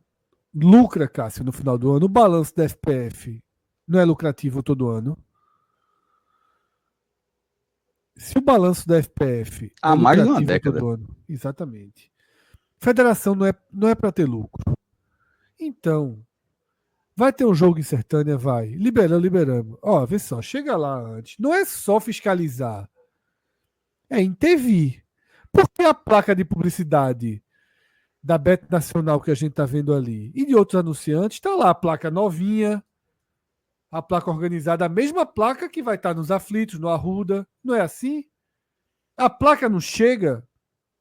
lucra, Cássio, no final do ano. O balanço da FPF não é lucrativo todo ano. Se o balanço da FPF Há é mais de uma lucrativo década. todo ano, exatamente. Federação não é para ter lucro. Então, vai ter um jogo em Sertânia? Vai. Liberamos. Ó, vê só, chega lá antes. Não é só fiscalizar, é intervir. Porque a placa de publicidade da Bet Nacional que a gente está vendo ali e de outros anunciantes, está lá a placa novinha, a placa organizada, a mesma placa que vai estar nos Aflitos, no Arruda. Não é assim? A placa não chega,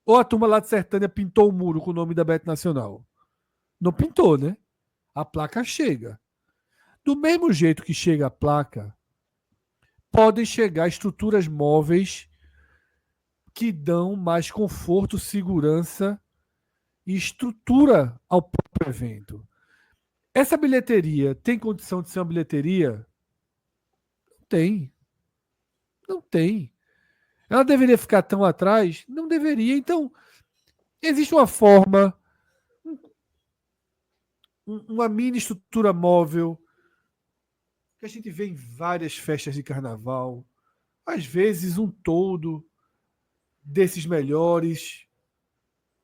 ou a turma lá de Sertânia pintou o muro com o nome da Bet Nacional? Não pintou, né? A placa chega. Do mesmo jeito que chega a placa, podem chegar estruturas móveis que dão mais conforto, segurança e estrutura ao próprio evento. Essa bilheteria tem condição de ser uma bilheteria? Não tem. Não tem. Ela deveria ficar tão atrás? Não deveria. Então, existe uma forma, uma mini estrutura móvel, que a gente vê em várias festas de carnaval. Às vezes, um todo desses melhores.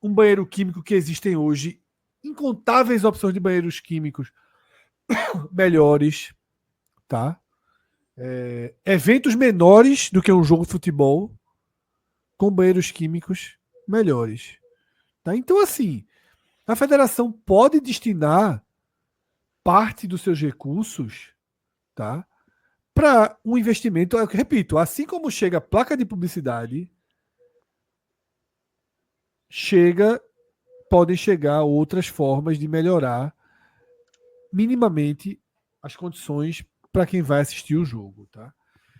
Um banheiro químico que existem hoje. Incontáveis opções de banheiros químicos melhores. Tá? Eventos menores do que um jogo de futebol com banheiros químicos melhores. Tá? Então, assim, a federação pode destinar parte dos seus recursos, tá, para um investimento. Eu repito, assim como chega a placa de publicidade, podem chegar outras formas de melhorar minimamente as condições para quem vai assistir o jogo. Tá?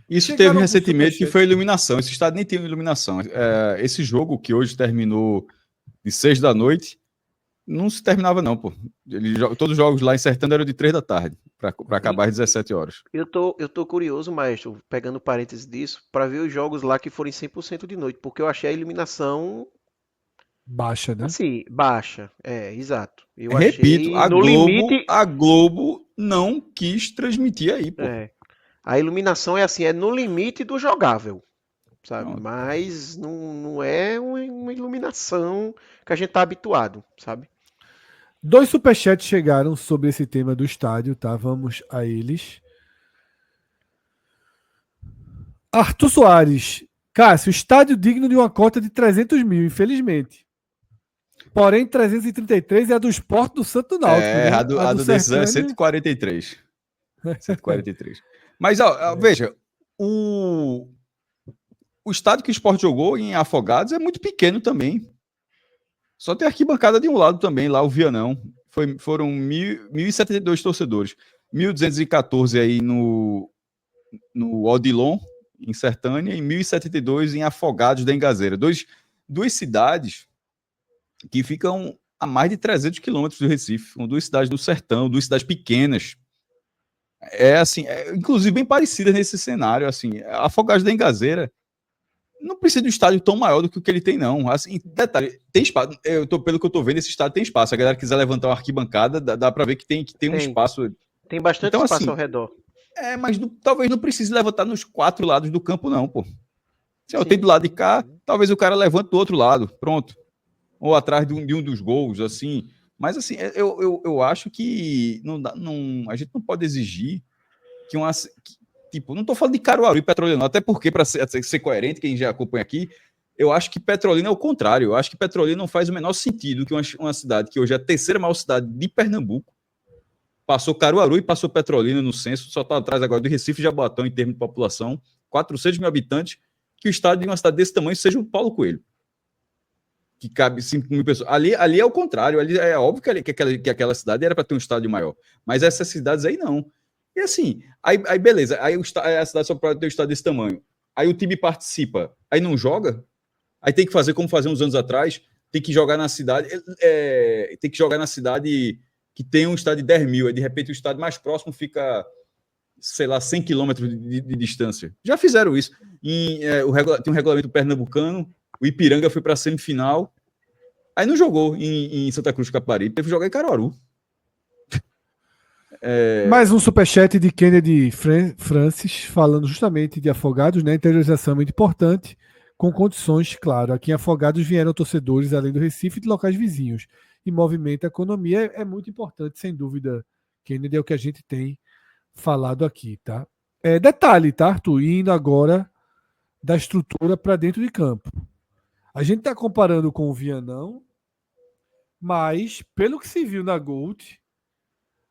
Isso Chegaram teve alguns recentemente que superchats. foi a iluminação. Esse estado nem tem iluminação. Esse jogo que hoje terminou de 6 da noite, Não se terminava, não, pô. Todos os jogos lá em Sertânia eram de 3 da tarde, para acabar às 17 horas. Eu tô curioso, maestro, pegando parênteses disso, para ver os jogos lá que forem 100% de noite, porque eu achei a iluminação, Baixa, né? assim, baixa. É, exato. Eu Repito, achei no limite. A Globo não quis transmitir aí, pô. É, a iluminação é assim, é no limite do jogável, sabe? Pronto. Mas não é uma iluminação que a gente tá habituado, sabe? 2 superchats chegaram sobre esse tema do estádio, tá? Vamos a eles. Arthur Soares. Cássio, estádio digno de uma cota de 300 mil, infelizmente. Porém, 333 é a do Sport do Santo Náutico. É, Né? a do decisão é 143. 143. Mas, ó, veja, o estádio que o Sport jogou em Afogados é muito pequeno também. Só tem arquibancada de um lado também, lá o Vianão. Foram 1.072 torcedores. 1.214 aí no Odilon, em Sertânia, e 1.072 em Afogados da Engazeira. Duas cidades que ficam a mais de 300 quilômetros do Recife. São duas cidades do sertão, duas cidades pequenas. Assim, inclusive bem parecidas nesse cenário. Assim, Afogados da Engazeira não precisa de um estádio tão maior do que o que ele tem, não. Assim, detalhe, tem espaço. Pelo que eu tô vendo, esse estádio tem espaço. Se a galera quiser levantar uma arquibancada, dá para ver que tem um espaço. Tem bastante Então, espaço assim, ao redor. mas talvez não precise levantar nos 4 lados do campo, não, pô. Se eu Sim. tenho do lado de cá, talvez o cara levante do outro lado, pronto. Ou atrás de um dos gols, assim. Mas, assim, eu acho que a gente não pode exigir que tipo, não estou falando de Caruaru e Petrolina, não, até porque, para ser coerente, quem já acompanha aqui, eu acho que Petrolina é o contrário. Eu acho que Petrolina não faz o menor sentido que uma cidade que hoje é a terceira maior cidade de Pernambuco, passou Caruaru e passou Petrolina no censo, só está atrás agora do Recife e Jaboatão em termos de população, 400 mil habitantes, que o estádio de uma cidade desse tamanho seja o Paulo Coelho, que cabe 5 mil pessoas. Ali é o contrário, ali é óbvio que aquela cidade era para ter um estádio maior, mas essas cidades aí não. E assim, aí beleza, aí a cidade só pode ter um estádio desse tamanho. Aí o time participa, aí não joga, aí tem que fazer como fazer uns anos atrás, tem que jogar na cidade, tem que jogar na cidade que tem um estádio de 10 mil, aí de repente o estádio mais próximo fica, sei lá, 100 quilômetros de distância. Já fizeram isso. Tem um regulamento pernambucano, o Ipiranga foi para a semifinal, aí não jogou em Santa Cruz do Capibaribe, teve que jogar em Caruaru. Mais um superchat de Kennedy Francis, falando justamente de Afogados, né? Interiorização é muito importante, com condições, claro. Aqui em Afogados vieram torcedores, além do Recife, de locais vizinhos. E movimenta a economia é muito importante, sem dúvida. Kennedy é o que a gente tem falado aqui, tá? Detalhe, tá, Arthur? Indo agora da estrutura para dentro de campo. A gente está comparando com o Vianão, mas, pelo que se viu na Gold,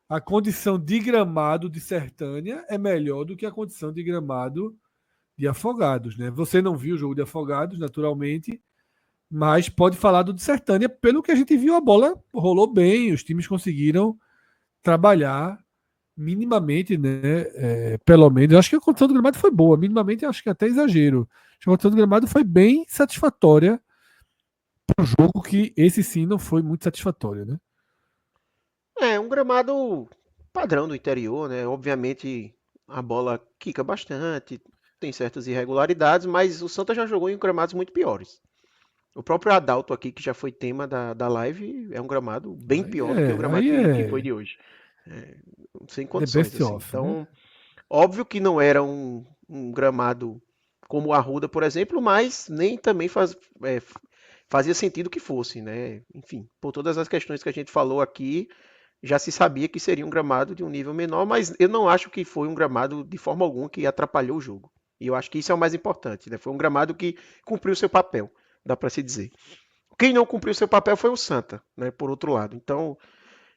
a condição de gramado de Sertânia é melhor do que a condição de gramado de Afogados, né? Você não viu o jogo de Afogados, naturalmente, mas pode falar do de Sertânia. Pelo que a gente viu, a bola rolou bem, os times conseguiram trabalhar minimamente, né? Pelo menos, eu acho que a condição do gramado foi boa, minimamente, acho que até exagero. Acho que a condição do gramado foi bem satisfatória para o jogo, que esse sim não foi muito satisfatório, né? É um gramado padrão do interior, né? Obviamente a bola quica bastante, tem certas irregularidades, mas o Santa já jogou em gramados muito piores. O próprio Adalto aqui, que já foi tema da live, é um gramado bem pior do que o gramado que foi de hoje. Sem The condições, best assim. of, Então, né? óbvio que não era um gramado como o Arruda, por exemplo, mas nem também fazia sentido que fosse, né? Enfim, por todas as questões que a gente falou aqui, já se sabia que seria um gramado de um nível menor, mas eu não acho que foi um gramado de forma alguma que atrapalhou o jogo. E eu acho que isso é o mais importante, né? Foi um gramado que cumpriu seu papel, dá para se dizer. Quem não cumpriu seu papel foi o Santa, né? Por outro lado. Então,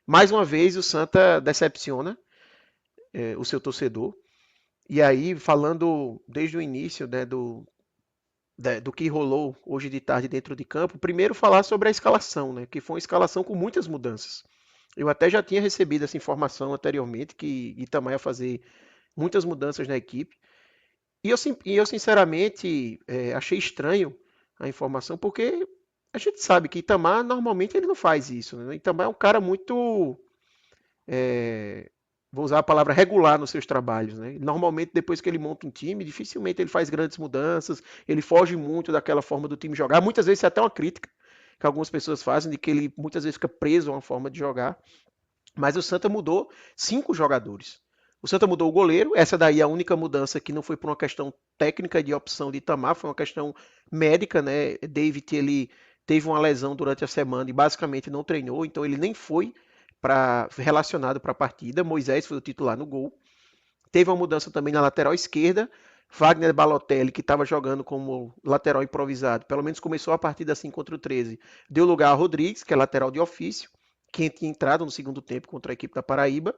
mais uma vez, o Santa decepciona o seu torcedor. E aí, falando desde o início, né, do que rolou hoje de tarde dentro de campo, primeiro falar sobre a escalação, né? Que foi uma escalação com muitas mudanças. Eu até já tinha recebido essa informação anteriormente, que Itamar ia fazer muitas mudanças na equipe. E eu sinceramente, achei estranho a informação, porque a gente sabe que Itamar normalmente ele não faz isso, né? Itamar é um cara muito, é, vou usar a palavra regular nos seus trabalhos, né? Normalmente depois que ele monta um time, dificilmente ele faz grandes mudanças, ele foge muito daquela forma do time jogar. Muitas vezes é até uma crítica que algumas pessoas fazem de que ele muitas vezes fica preso a uma forma de jogar. Mas o Santa mudou 5 jogadores. O Santa mudou o goleiro, essa daí é a única mudança que não foi por uma questão técnica de opção de Itamar, foi uma questão médica, né? David, ele teve uma lesão durante a semana e basicamente não treinou, então ele nem foi relacionado para a partida. Moisés foi o titular no gol. Teve uma mudança também na lateral esquerda. Wagner Balotelli, que estava jogando como lateral improvisado, pelo menos começou a partida assim contra o 13, deu lugar a Rodrigues, que é lateral de ofício, que tinha entrado no segundo tempo contra a equipe da Paraíba.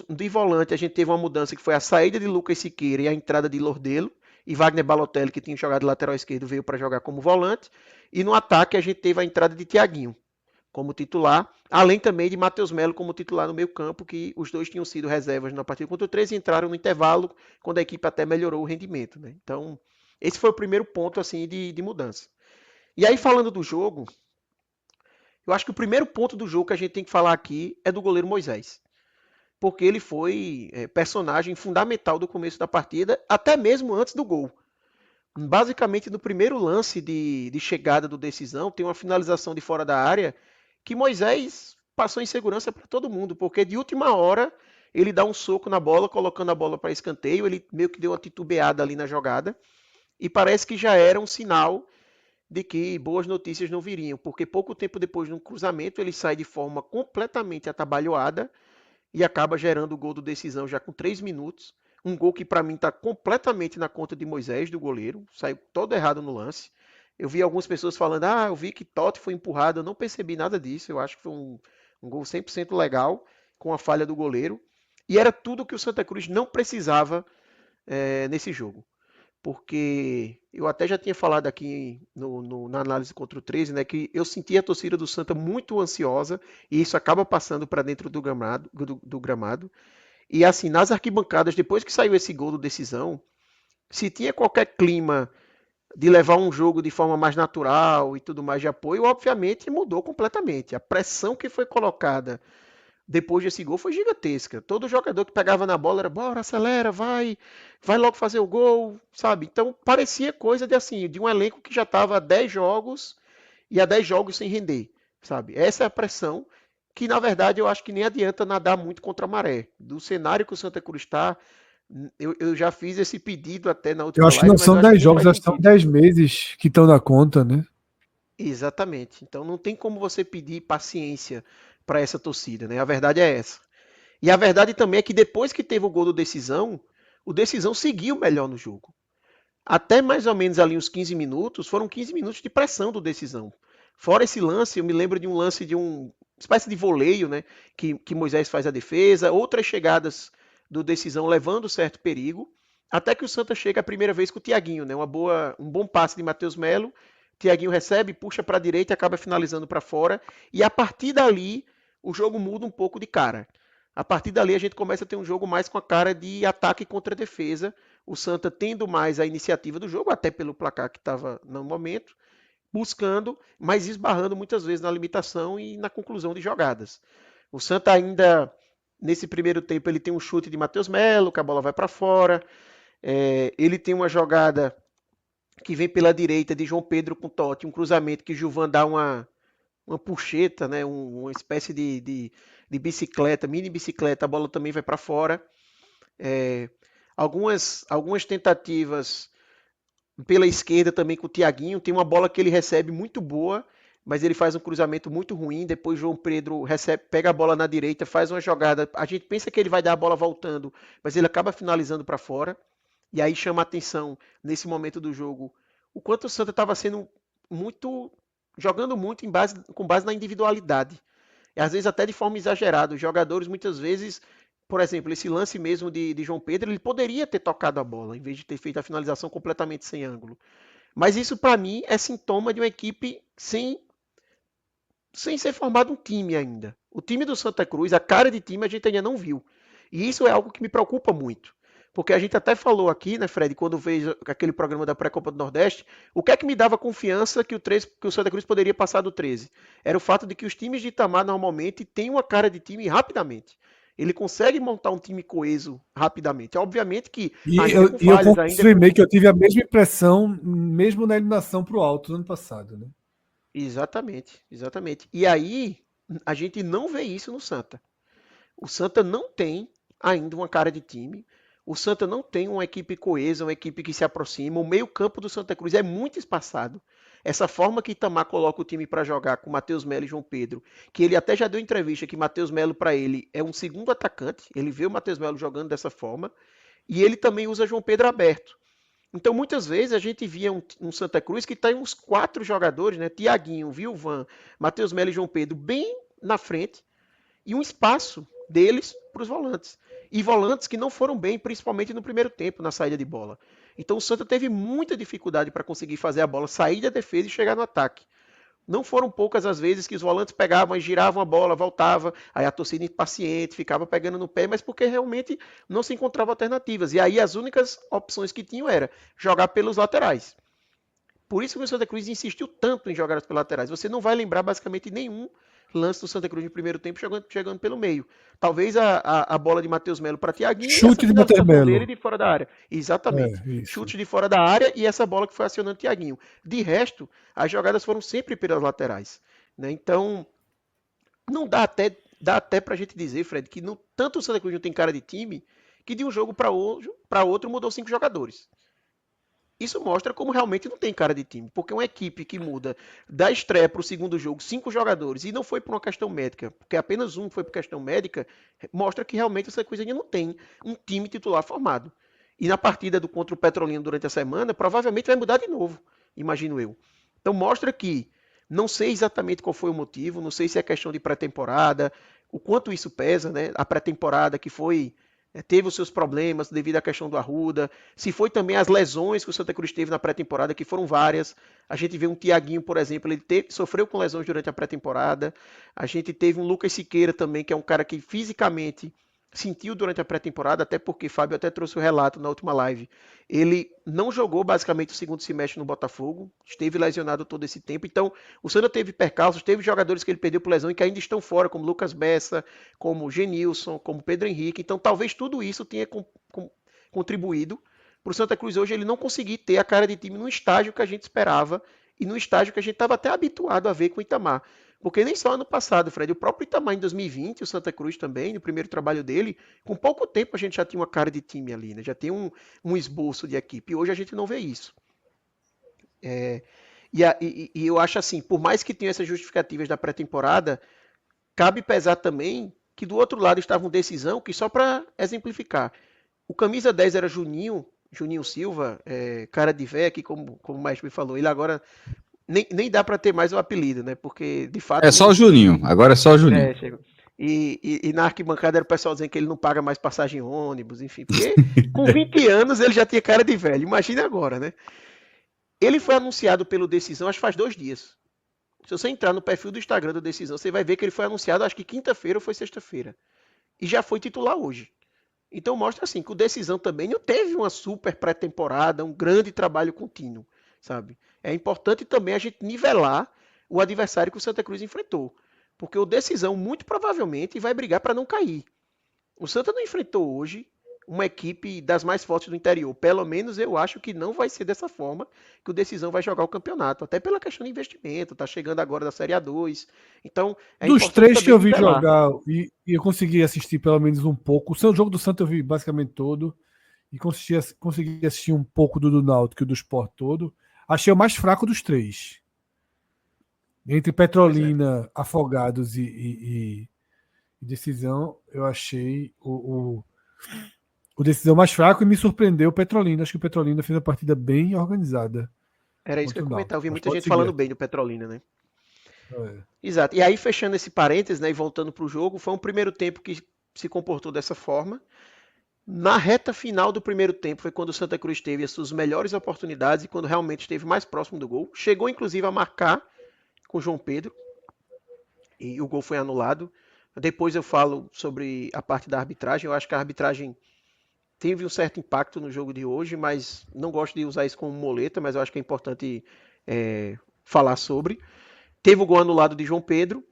De volante, a gente teve uma mudança que foi a saída de Lucas Siqueira e a entrada de Lordelo. E Wagner Balotelli, que tinha jogado lateral esquerdo, veio para jogar como volante. E no ataque, a gente teve a entrada de Thiaguinho como titular, além também de Matheus Melo como titular no meio campo, que os dois tinham sido reservas na partida contra o 13 e entraram no intervalo, quando a equipe até melhorou o rendimento. Né? Então, esse foi o primeiro ponto assim de mudança. E aí, falando do jogo, eu acho que o primeiro ponto do jogo que a gente tem que falar aqui é do goleiro Moisés. Porque ele foi personagem fundamental do começo da partida, até mesmo antes do gol. Basicamente, no primeiro lance de chegada do decisão, tem uma finalização de fora da área que Moisés passou em segurança para todo mundo, porque de última hora ele dá um soco na bola, colocando a bola para escanteio, ele meio que deu uma titubeada ali na jogada, e parece que já era um sinal de que boas notícias não viriam, porque pouco tempo depois, num cruzamento, ele sai de forma completamente atabalhoada e acaba gerando o gol do decisão já com 3 minutos. Um gol que para mim está completamente na conta de Moisés, do goleiro. Saiu todo errado no lance. Eu vi algumas pessoas falando, eu vi que Totti foi empurrado. Eu não percebi nada disso. Eu acho que foi um gol 100% legal, com a falha do goleiro. E era tudo que o Santa Cruz não precisava nesse jogo. Porque eu até já tinha falado aqui na análise contra o 13, né, que eu senti a torcida do Santa muito ansiosa e isso acaba passando para dentro do gramado. E assim, nas arquibancadas, depois que saiu esse gol do decisão, se tinha qualquer clima de levar um jogo de forma mais natural e tudo mais de apoio, obviamente mudou completamente. A pressão que foi colocada depois desse gol foi gigantesca. Todo jogador que pegava na bola era, bora, acelera, vai logo fazer o gol, sabe? Então parecia coisa de um elenco que já estava há 10 jogos e há 10 jogos sem render, sabe? Essa é a pressão que, na verdade, eu acho que nem adianta nadar muito contra a maré. Do cenário que o Santa Cruz está, eu já fiz esse pedido até na Eu última acho que live, não mas eu são acho que 10 nem jogos, faz acho que são sentido. 10 meses que estão na conta, né? Exatamente. Então não tem como você pedir paciência para essa torcida, né? A verdade é essa. E a verdade também é que depois que teve o gol do Decisão, o Decisão seguiu melhor no jogo. Até mais ou menos ali uns 15 minutos, foram 15 minutos de pressão do Decisão. Fora esse lance, eu me lembro de um lance de uma espécie de voleio, né? Que Moisés faz a defesa, outras chegadas do Decisão levando certo perigo, até que o Santa chega a primeira vez com o Thiaguinho, né? Um bom passe de Matheus Melo, Thiaguinho recebe, puxa para a direita e acaba finalizando para fora. E a partir dali, o jogo muda um pouco de cara. A partir dali, a gente começa a ter um jogo mais com a cara de ataque contra defesa. O Santa tendo mais a iniciativa do jogo, até pelo placar que estava no momento, buscando, mas esbarrando muitas vezes na limitação e na conclusão de jogadas. O Santa ainda, nesse primeiro tempo, ele tem um chute de Matheus Melo, que a bola vai para fora. Ele tem uma jogada que vem pela direita de João Pedro com Totti, um cruzamento que Gilvan dá uma puxeta, né? Uma espécie de bicicleta, mini bicicleta, a bola também vai para fora. Algumas tentativas pela esquerda também com o Thiaguinho, tem uma bola que ele recebe muito boa, mas ele faz um cruzamento muito ruim, depois João Pedro pega a bola na direita, faz uma jogada, a gente pensa que ele vai dar a bola voltando, mas ele acaba finalizando para fora, e aí chama a atenção nesse momento do jogo o quanto o Santa estava sendo muito, jogando muito com base na individualidade, e às vezes até de forma exagerada, os jogadores muitas vezes, por exemplo, esse lance mesmo de João Pedro, ele poderia ter tocado a bola, em vez de ter feito a finalização completamente sem ângulo. Mas isso, para mim, é sintoma de uma equipe sem ser formado um time ainda. O time do Santa Cruz, a cara de time, a gente ainda não viu. E isso é algo que me preocupa muito. Porque a gente até falou aqui, né, Fred, quando fez aquele programa da pré-copa do Nordeste, o que é que me dava confiança que o Santa Cruz poderia passar do 13? Era o fato de que os times de Itamar normalmente têm uma cara de time rapidamente. Ele consegue montar um time coeso rapidamente. Obviamente que ainda com E eu falhas, ainda com... confirmei que eu tive a mesma impressão, mesmo na eliminação pro Alto no ano passado, né? Exatamente, exatamente. E aí, a gente não vê isso no Santa. O Santa não tem ainda uma cara de time. O Santa não tem uma equipe coesa, uma equipe que se aproxima. O meio-campo do Santa Cruz é muito espaçado. Essa forma que Itamar coloca o time para jogar com Matheus Melo e João Pedro, que ele até já deu entrevista que Matheus Melo para ele é um segundo atacante. Ele vê o Matheus Melo jogando dessa forma. E ele também usa João Pedro aberto. Então, muitas vezes, a gente via um Santa Cruz que tem uns 4 jogadores, né? Tiaguinho, Vilvan, Matheus Melo e João Pedro, bem na frente, e um espaço deles para os volantes. E volantes que não foram bem, principalmente no primeiro tempo, na saída de bola. Então o Santa teve muita dificuldade para conseguir fazer a bola sair da defesa e chegar no ataque. Não foram poucas as vezes que os volantes pegavam e giravam a bola, voltava, aí a torcida impaciente, ficava pegando no pé, mas porque realmente não se encontrava alternativas. E aí as únicas opções que tinham era jogar pelos laterais. Por isso que o Santa Cruz insistiu tanto em jogar pelas laterais. Você não vai lembrar basicamente nenhum lance do Santa Cruz no primeiro tempo chegando pelo meio. Talvez a bola de Matheus Melo para Tiaguinho e essa Chute de Matheus finalização dele Melo. de fora da área. Exatamente. Isso. Chute de fora da área e essa bola que foi acionando Tiaguinho. De resto, as jogadas foram sempre pelas laterais. Né? Então, não dá até pra gente dizer, Fred, que tanto o Santa Cruz não tem cara de time, que de um jogo para outro mudou 5 jogadores. Isso mostra como realmente não tem cara de time, porque uma equipe que muda da estreia para o segundo jogo 5 jogadores e não foi por uma questão médica, porque apenas um foi por questão médica, mostra que realmente essa coisa ainda não tem um time titular formado. E na partida contra o Petrolino durante a semana, provavelmente vai mudar de novo, imagino eu. Então mostra que não sei exatamente qual foi o motivo, não sei se é questão de pré-temporada, o quanto isso pesa, né? A pré-temporada que teve os seus problemas devido à questão do Arruda, se foi também as lesões que o Santa Cruz teve na pré-temporada, que foram várias. A gente vê um Tiaguinho, por exemplo, ele sofreu com lesões durante a pré-temporada. A gente teve um Lucas Siqueira também, que é um cara que fisicamente sentiu durante a pré-temporada, até porque Fábio até trouxe o relato na última live. Ele não jogou basicamente o segundo semestre no Botafogo, esteve lesionado todo esse tempo. Então, o Santa teve percalços, teve jogadores que ele perdeu por lesão e que ainda estão fora, como Lucas Bessa, como Genilson, como Pedro Henrique. Então, talvez tudo isso tenha contribuído para o Santa Cruz hoje ele não conseguir ter a cara de time no estágio que a gente esperava e no estágio que a gente estava até habituado a ver com o Itamar. Porque nem só ano passado, Fred, o próprio Itamar em 2020, o Santa Cruz também, no primeiro trabalho dele, com pouco tempo a gente já tinha uma cara de time ali, né? Já tem um esboço de equipe. E hoje a gente não vê isso. E eu acho assim, por mais que tenha essas justificativas da pré-temporada, cabe pesar também que do outro lado estava um Decisão, que só para exemplificar, o camisa 10 era Juninho Silva, cara de véia, aqui como o Maestro me falou, ele agora nem dá para ter mais o apelido, né? Porque de fato. É só o Juninho, agora é só o Juninho. Chega. E na arquibancada era o pessoal dizendo que ele não paga mais passagem em ônibus, enfim. Porque com 20 anos ele já tinha cara de velho. Imagina agora, né? Ele foi anunciado pelo Decisão, acho que faz 2 dias. Se você entrar no perfil do Instagram do Decisão, você vai ver que ele foi anunciado, acho que quinta-feira ou foi sexta-feira. E já foi titular hoje. Então mostra assim que o Decisão também não teve uma super pré-temporada, um grande trabalho contínuo, sabe? É importante também a gente nivelar o adversário que o Santa Cruz enfrentou. Porque o Decisão muito provavelmente vai brigar para não cair. O Santa não enfrentou hoje uma equipe das mais fortes do interior. Pelo menos eu acho que não vai ser dessa forma que o Decisão vai jogar o campeonato. Até pela questão de investimento. Tá chegando agora da Série A2. Então, é Dos importante 3 que também eu vi nivelar. jogar e eu consegui assistir pelo menos um pouco. O seu jogo do Santa eu vi basicamente todo. E consegui assistir um pouco do Náutico e do Sport todo. Achei o mais fraco dos 3. Entre Petrolina, Afogados e Decisão, eu achei o Decisão mais fraco e me surpreendeu o Petrolina. Acho que o Petrolina fez uma partida bem organizada. Era isso que eu ia comentar. Eu vi muita gente falando bem do Petrolina, né? Exato. E aí, fechando esse parênteses, né, e voltando para o jogo, foi um primeiro tempo que se comportou dessa forma. Na reta final do primeiro tempo foi quando o Santa Cruz teve as suas melhores oportunidades e quando realmente esteve mais próximo do gol. Chegou, inclusive, a marcar com o João Pedro e o gol foi anulado. Depois eu falo sobre a parte da arbitragem. Eu acho que a arbitragem teve um certo impacto no jogo de hoje, mas não gosto de usar isso como muleta, mas eu acho que é importante falar sobre. Teve o gol anulado de João Pedro,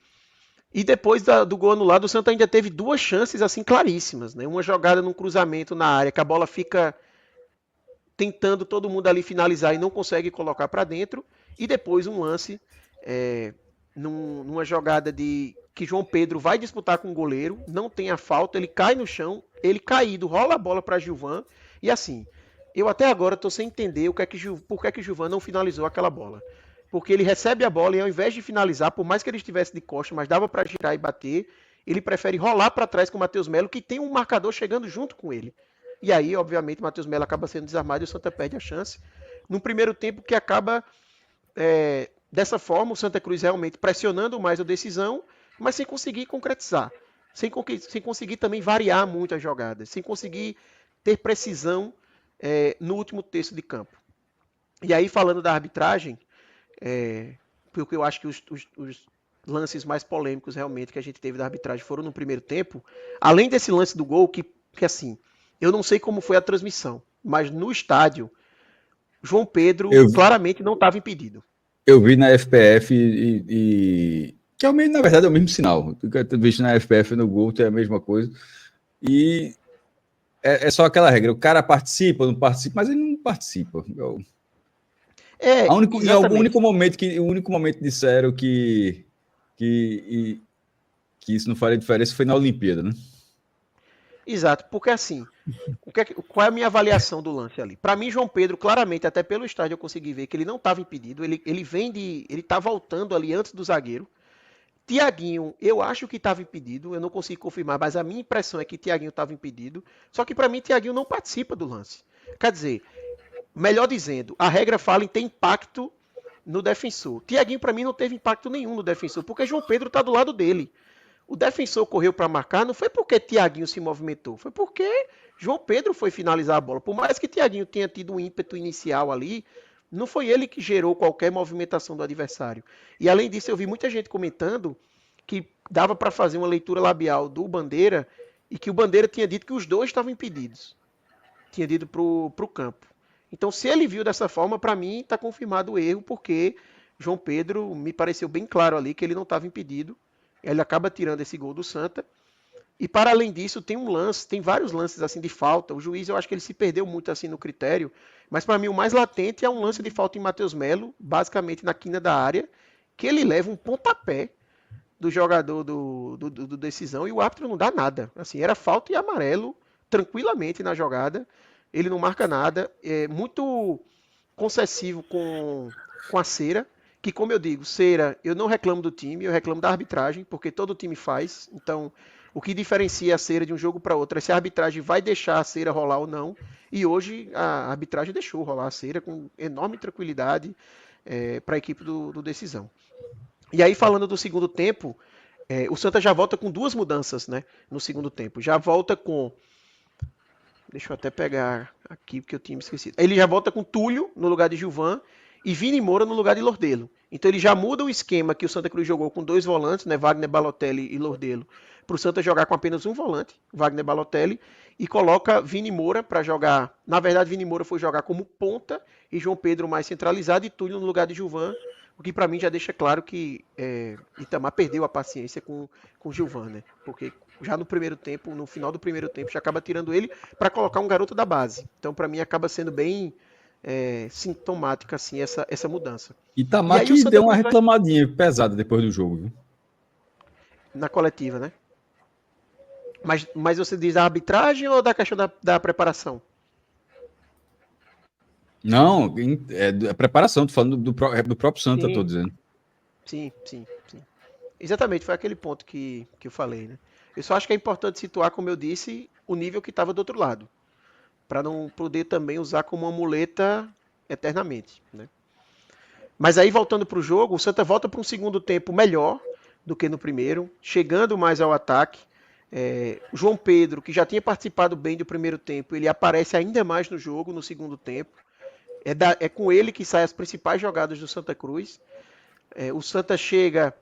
e depois do gol anulado, o Santa ainda teve duas chances assim claríssimas, né? Uma jogada num cruzamento na área, que a bola fica tentando todo mundo ali finalizar e não consegue colocar para dentro, e depois um lance numa jogada de que João Pedro vai disputar com o goleiro, não tem a falta, ele cai no chão, ele caído, rola a bola para Gilvan, e assim, eu até agora estou sem entender por que Gilvan não finalizou aquela bola. Porque ele recebe a bola e ao invés de finalizar, por mais que ele estivesse de costa, mas dava para girar e bater, ele prefere rolar para trás com o Matheus Melo, que tem um marcador chegando junto com ele. E aí, obviamente, o Matheus Melo acaba sendo desarmado e o Santa perde a chance. Num primeiro tempo que acaba dessa forma, o Santa Cruz realmente pressionando mais a decisão, mas sem conseguir concretizar. Sem conseguir também variar muito as jogadas. Sem conseguir ter precisão no último terço de campo. E aí, falando da arbitragem, porque eu acho que os lances mais polêmicos realmente que a gente teve da arbitragem foram no primeiro tempo, além desse lance do gol, que assim, eu não sei como foi a transmissão, mas no estádio, João Pedro claramente não estava impedido. Eu vi na FPF que na verdade é o mesmo sinal. Eu tenho visto na FPF no gol, tem a mesma coisa. E é só aquela regra. O cara participa, não participa, mas ele não participa. O único momento disseram que isso não faria diferença foi na Olimpíada, né? Exato, porque assim, qual é a minha avaliação do lance ali? Para mim, João Pedro, claramente, até pelo estádio eu consegui ver que ele não estava impedido, ele tá voltando ali antes do zagueiro. Tiaguinho, eu acho que estava impedido, eu não consigo confirmar, mas a minha impressão é que Tiaguinho estava impedido, só que para mim Tiaguinho não participa do lance. Quer dizer, melhor dizendo, a regra fala em ter impacto no defensor. Tiaguinho para mim não teve impacto nenhum no defensor, porque João Pedro está do lado dele. O defensor correu para marcar, não foi porque Tiaguinho se movimentou, foi porque João Pedro foi finalizar a bola. Por mais que Tiaguinho tenha tido um ímpeto inicial ali, não foi ele que gerou qualquer movimentação do adversário. E além disso, eu vi muita gente comentando que dava para fazer uma leitura labial do Bandeira e que o Bandeira tinha dito que os dois estavam impedidos. Tinha dito para o campo. Então, se ele viu dessa forma, para mim está confirmado o erro, porque João Pedro me pareceu bem claro ali que ele não estava impedido. Ele acaba tirando esse gol do Santa. E para além disso, tem vários lances assim de falta. O juiz, eu acho que ele se perdeu muito assim no critério, mas para mim o mais latente é um lance de falta em Matheus Melo, basicamente na quina da área, que ele leva um pontapé do jogador do decisão e o árbitro não dá nada. Assim, era falta e amarelo tranquilamente na jogada. Ele não marca nada, é muito concessivo com a cera. Que, como eu digo, cera, eu não reclamo do time, eu reclamo da arbitragem, porque todo time faz. Então, o que diferencia a cera de um jogo para outro é se a arbitragem vai deixar a cera rolar ou não. E hoje a arbitragem deixou rolar a cera com enorme tranquilidade para a equipe do Decisão. E aí, falando do segundo tempo, o Santa já volta com duas mudanças, né? No segundo tempo. Já volta com... Deixa eu até pegar aqui, porque eu tinha me esquecido. Ele já volta com Túlio no lugar de Gilvan e Vini Moura no lugar de Lordelo. Então ele já muda o esquema que o Santa Cruz jogou com dois volantes, né, Wagner Balotelli e Lordelo, para o Santa jogar com apenas um volante, Wagner Balotelli, e coloca Vini Moura para jogar. Na verdade, Vini Moura foi jogar como ponta e João Pedro mais centralizado e Túlio no lugar de Gilvan, o que para mim já deixa claro que Itamar perdeu a paciência com Gilvan, né? Porque já no primeiro tempo, no final do primeiro tempo, já acaba tirando ele para colocar um garoto da base. Então, para mim, acaba sendo bem sintomática assim, essa mudança. Itamar que deu uma reclamadinha pesada depois do jogo, viu? Na coletiva, né? Mas você diz da arbitragem ou da questão da preparação? Não, é preparação, tô falando do próprio Santa, tô dizendo. Sim. Exatamente, foi aquele ponto que eu falei, né? Eu só acho que é importante situar, como eu disse, o nível que estava do outro lado, para não poder também usar como uma muleta eternamente, né? Mas aí, voltando para o jogo, o Santa volta para um segundo tempo melhor do que no primeiro, chegando mais ao ataque. João Pedro, que já tinha participado bem do primeiro tempo, ele aparece ainda mais no jogo, no segundo tempo. É com ele que saem as principais jogadas do Santa Cruz. O Santa chega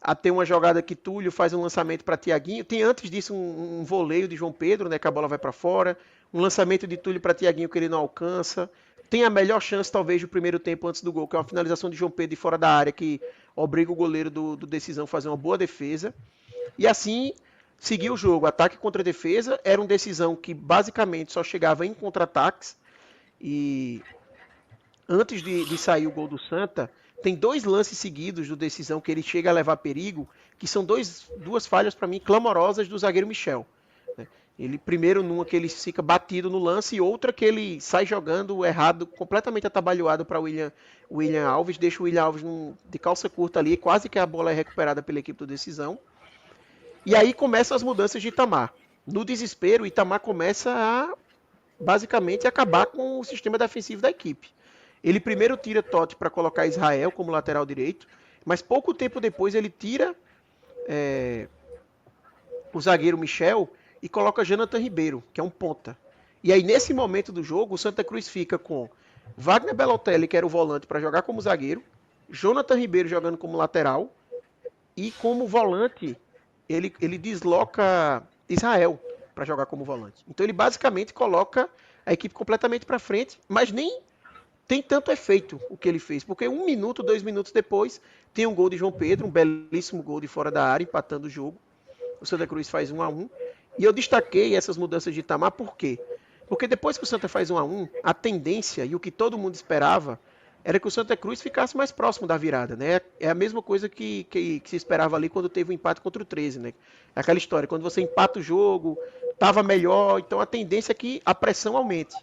a ter uma jogada que Túlio faz um lançamento para Thiaguinho. Tem antes disso um voleio de João Pedro, né, que a bola vai para fora. Um lançamento de Túlio para Thiaguinho que ele não alcança. Tem a melhor chance, talvez, do primeiro tempo antes do gol, que é uma finalização de João Pedro de fora da área, que obriga o goleiro do Decisão a fazer uma boa defesa. E assim, seguiu o jogo. Ataque contra defesa. Era um Decisão que basicamente só chegava em contra-ataques. E antes de sair o gol do Santa, tem 2 lances seguidos do Decisão que ele chega a levar perigo, que são duas falhas, para mim, clamorosas do zagueiro Michel. Ele, primeiro, numa que ele fica batido no lance, e outra que ele sai jogando errado, completamente atabalhoado para William Alves, deixa o William Alves de calça curta ali, quase que a bola é recuperada pela equipe do Decisão. E aí começam as mudanças de Itamar. No desespero, Itamar começa a, basicamente, acabar com o sistema defensivo da equipe. Ele primeiro tira Totti para colocar Israel como lateral direito, mas pouco tempo depois ele tira o zagueiro Michel e coloca Jonathan Ribeiro, que é um ponta. E aí, nesse momento do jogo, o Santa Cruz fica com Wagner Belotelli, que era o volante, para jogar como zagueiro, Jonathan Ribeiro jogando como lateral, e como volante, ele desloca Israel para jogar como volante. Então, ele basicamente coloca a equipe completamente para frente, mas nem tem tanto efeito o que ele fez, porque 1 minuto, 2 minutos depois, tem um gol de João Pedro, um belíssimo gol de fora da área, empatando o jogo. O Santa Cruz faz 1-1. E eu destaquei essas mudanças de Itamar por quê? Porque depois que o Santa faz 1-1, a tendência e o que todo mundo esperava era que o Santa Cruz ficasse mais próximo da virada, né? É a mesma coisa que se esperava ali quando teve o empate contra o 13, né? É aquela história, quando você empata o jogo, estava melhor, então a tendência é que a pressão aumente.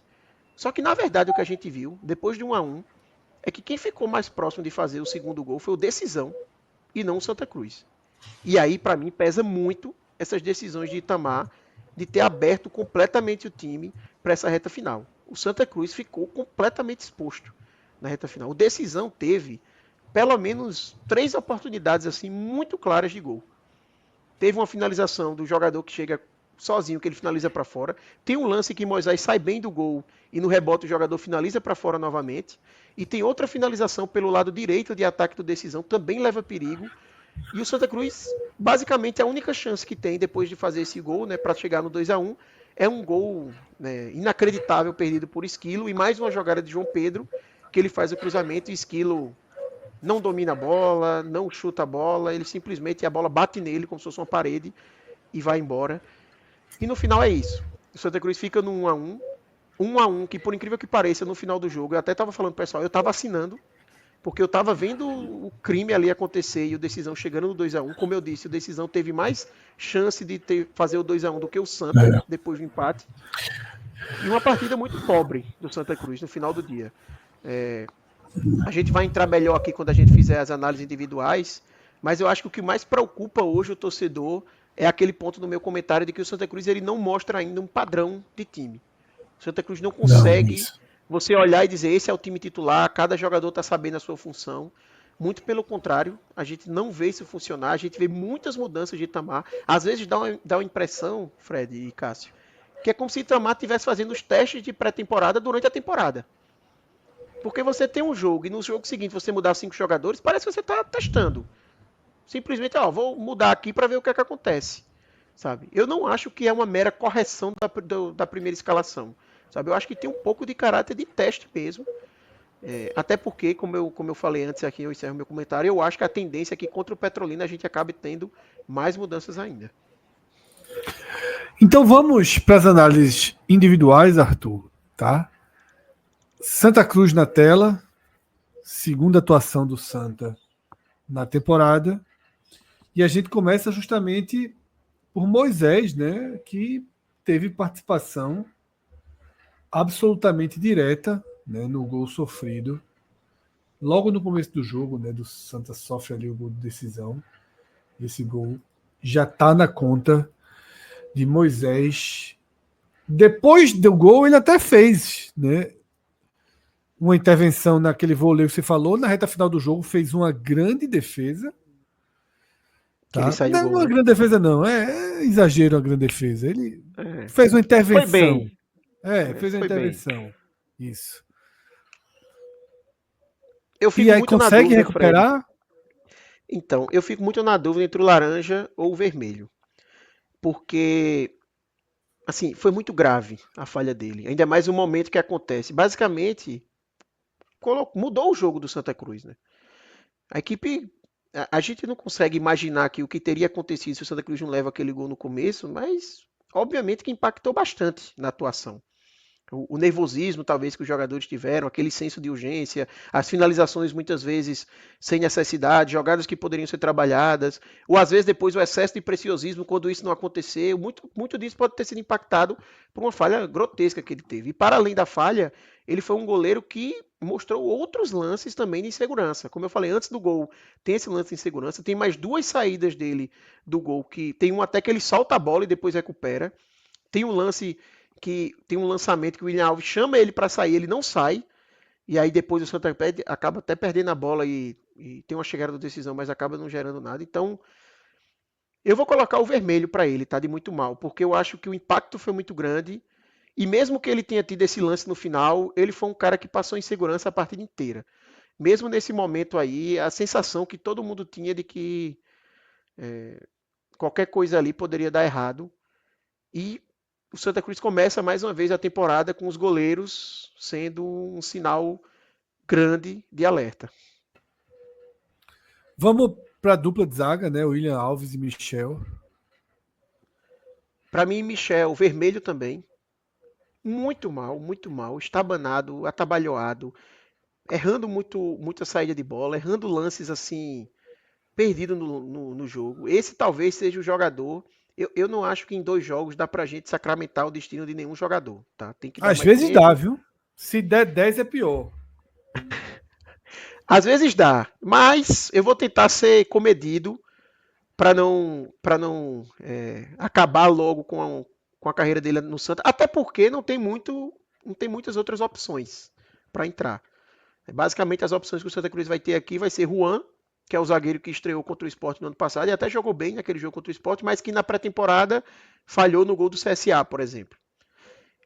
Só que, na verdade, o que a gente viu, depois de 1-1, é que quem ficou mais próximo de fazer o segundo gol foi o Decisão e não o Santa Cruz. E aí, para mim, pesa muito essas decisões de Itamar de ter aberto completamente o time para essa reta final. O Santa Cruz ficou completamente exposto na reta final. O Decisão teve pelo menos 3 oportunidades assim muito claras de gol. Teve uma finalização do jogador que chega sozinho, que ele finaliza para fora. Tem um lance que Moisés sai bem do gol e no rebote o jogador finaliza para fora novamente. E tem outra finalização pelo lado direito de ataque do Decisão, também leva perigo. E o Santa Cruz, basicamente, a única chance que tem depois de fazer esse gol, né, para chegar no 2-1, é um gol, né, inacreditável perdido por Esquilo e mais uma jogada de João Pedro, que ele faz o cruzamento e Esquilo não domina a bola, não chuta a bola, ele simplesmente, a bola bate nele como se fosse uma parede e vai embora. E no final é isso. O Santa Cruz fica no 1-1. 1-1, que por incrível que pareça, no final do jogo, eu até estava falando pro pessoal, eu estava assinando, porque eu estava vendo o crime ali acontecer e o Decisão chegando no 2-1. Como eu disse, o Decisão teve mais chance de fazer o 2-1 do que o Santa, depois do empate. E uma partida muito pobre do Santa Cruz no final do dia. A gente vai entrar melhor aqui quando a gente fizer as análises individuais, mas eu acho que o que mais preocupa hoje o torcedor é aquele ponto no meu comentário de que o Santa Cruz ele não mostra ainda um padrão de time. O Santa Cruz não consegue você olhar e dizer esse é o time titular, cada jogador está sabendo a sua função. Muito pelo contrário, a gente não vê isso funcionar, a gente vê muitas mudanças de Itamar. Às vezes dá uma impressão, Fred e Cássio, que é como se Itamar estivesse fazendo os testes de pré-temporada durante a temporada. Porque você tem um jogo e no jogo seguinte você mudar 5 jogadores, parece que você está testando. Simplesmente, vou mudar aqui para ver o que é que acontece. Sabe? Eu não acho que é uma mera correção da primeira escalação. Sabe? Eu acho que tem um pouco de caráter de teste mesmo. Até porque, como eu falei antes aqui, eu encerro meu comentário, eu acho que a tendência é que contra o Petrolina a gente acabe tendo mais mudanças ainda. Então vamos para as análises individuais, Arthur. Tá? Santa Cruz na tela, segunda atuação do Santa na temporada. E a gente começa justamente por Moisés, né, que teve participação absolutamente direta, né, no gol sofrido. Logo no começo do jogo, né, do Santa sofre ali o gol de decisão. Esse gol já está na conta de Moisés. Depois do gol, ele até fez, né, uma intervenção naquele voleio que você falou. Na reta final do jogo, fez uma grande defesa. Tá? Não é uma grande defesa, não. É exagero a grande defesa. Ele fez uma intervenção. Foi bem. Fez uma intervenção. Bem. Isso. Eu fico e aí muito consegue na dúvida, recuperar? Fred. Então, eu fico muito na dúvida entre o laranja ou o vermelho, porque assim, foi muito grave a falha dele, ainda mais o momento que acontece. Basicamente, mudou o jogo do Santa Cruz, né? A equipe, a gente não consegue imaginar aqui o que teria acontecido se o Santa Cruz não leva aquele gol no começo, mas obviamente que impactou bastante na atuação. O nervosismo, talvez, que os jogadores tiveram, aquele senso de urgência, as finalizações muitas vezes sem necessidade, jogadas que poderiam ser trabalhadas, ou às vezes depois o excesso de preciosismo quando isso não aconteceu. Muito disso pode ter sido impactado por uma falha grotesca que ele teve. E para além da falha, ele foi um goleiro que mostrou outros lances também de insegurança. Como eu falei antes do gol, tem esse lance de insegurança, tem mais duas saídas dele do gol, que tem um até que ele solta a bola e depois recupera. Tem um lance que tem um lançamento que o William Alves chama ele para sair, ele não sai, e aí depois o Santa Cruz acaba até perdendo a bola e tem uma chegada de decisão, mas acaba não gerando nada. Então, eu vou colocar o vermelho para ele, tá? De muito mal, porque eu acho que o impacto foi muito grande, e mesmo que ele tenha tido esse lance no final, ele foi um cara que passou em segurança a partida inteira. Mesmo nesse momento aí, a sensação que todo mundo tinha de que qualquer coisa ali poderia dar errado. E o Santa Cruz começa mais uma vez a temporada com os goleiros sendo um sinal grande de alerta. Vamos para a dupla de zaga, né? William Alves e Michel. Para mim, Michel, vermelho também. Muito mal, estabanado, atabalhoado, errando muita saída de bola, errando lances assim, perdido no jogo. Esse talvez seja o jogador. Eu não acho que em 2 jogos dá pra gente sacramentar o destino de nenhum jogador, tá? Tem que dar Às mais vezes tempo. dá, viu? Se der 10 é pior. Às vezes dá, mas eu vou tentar ser comedido para não acabar logo com a carreira dele no Santa, até porque não tem muitas outras opções para entrar. Basicamente as opções que o Santa Cruz vai ter aqui vai ser Juan, que é o zagueiro que estreou contra o Sport no ano passado e até jogou bem naquele jogo contra o Sport, mas que na pré-temporada falhou no gol do CSA, por exemplo.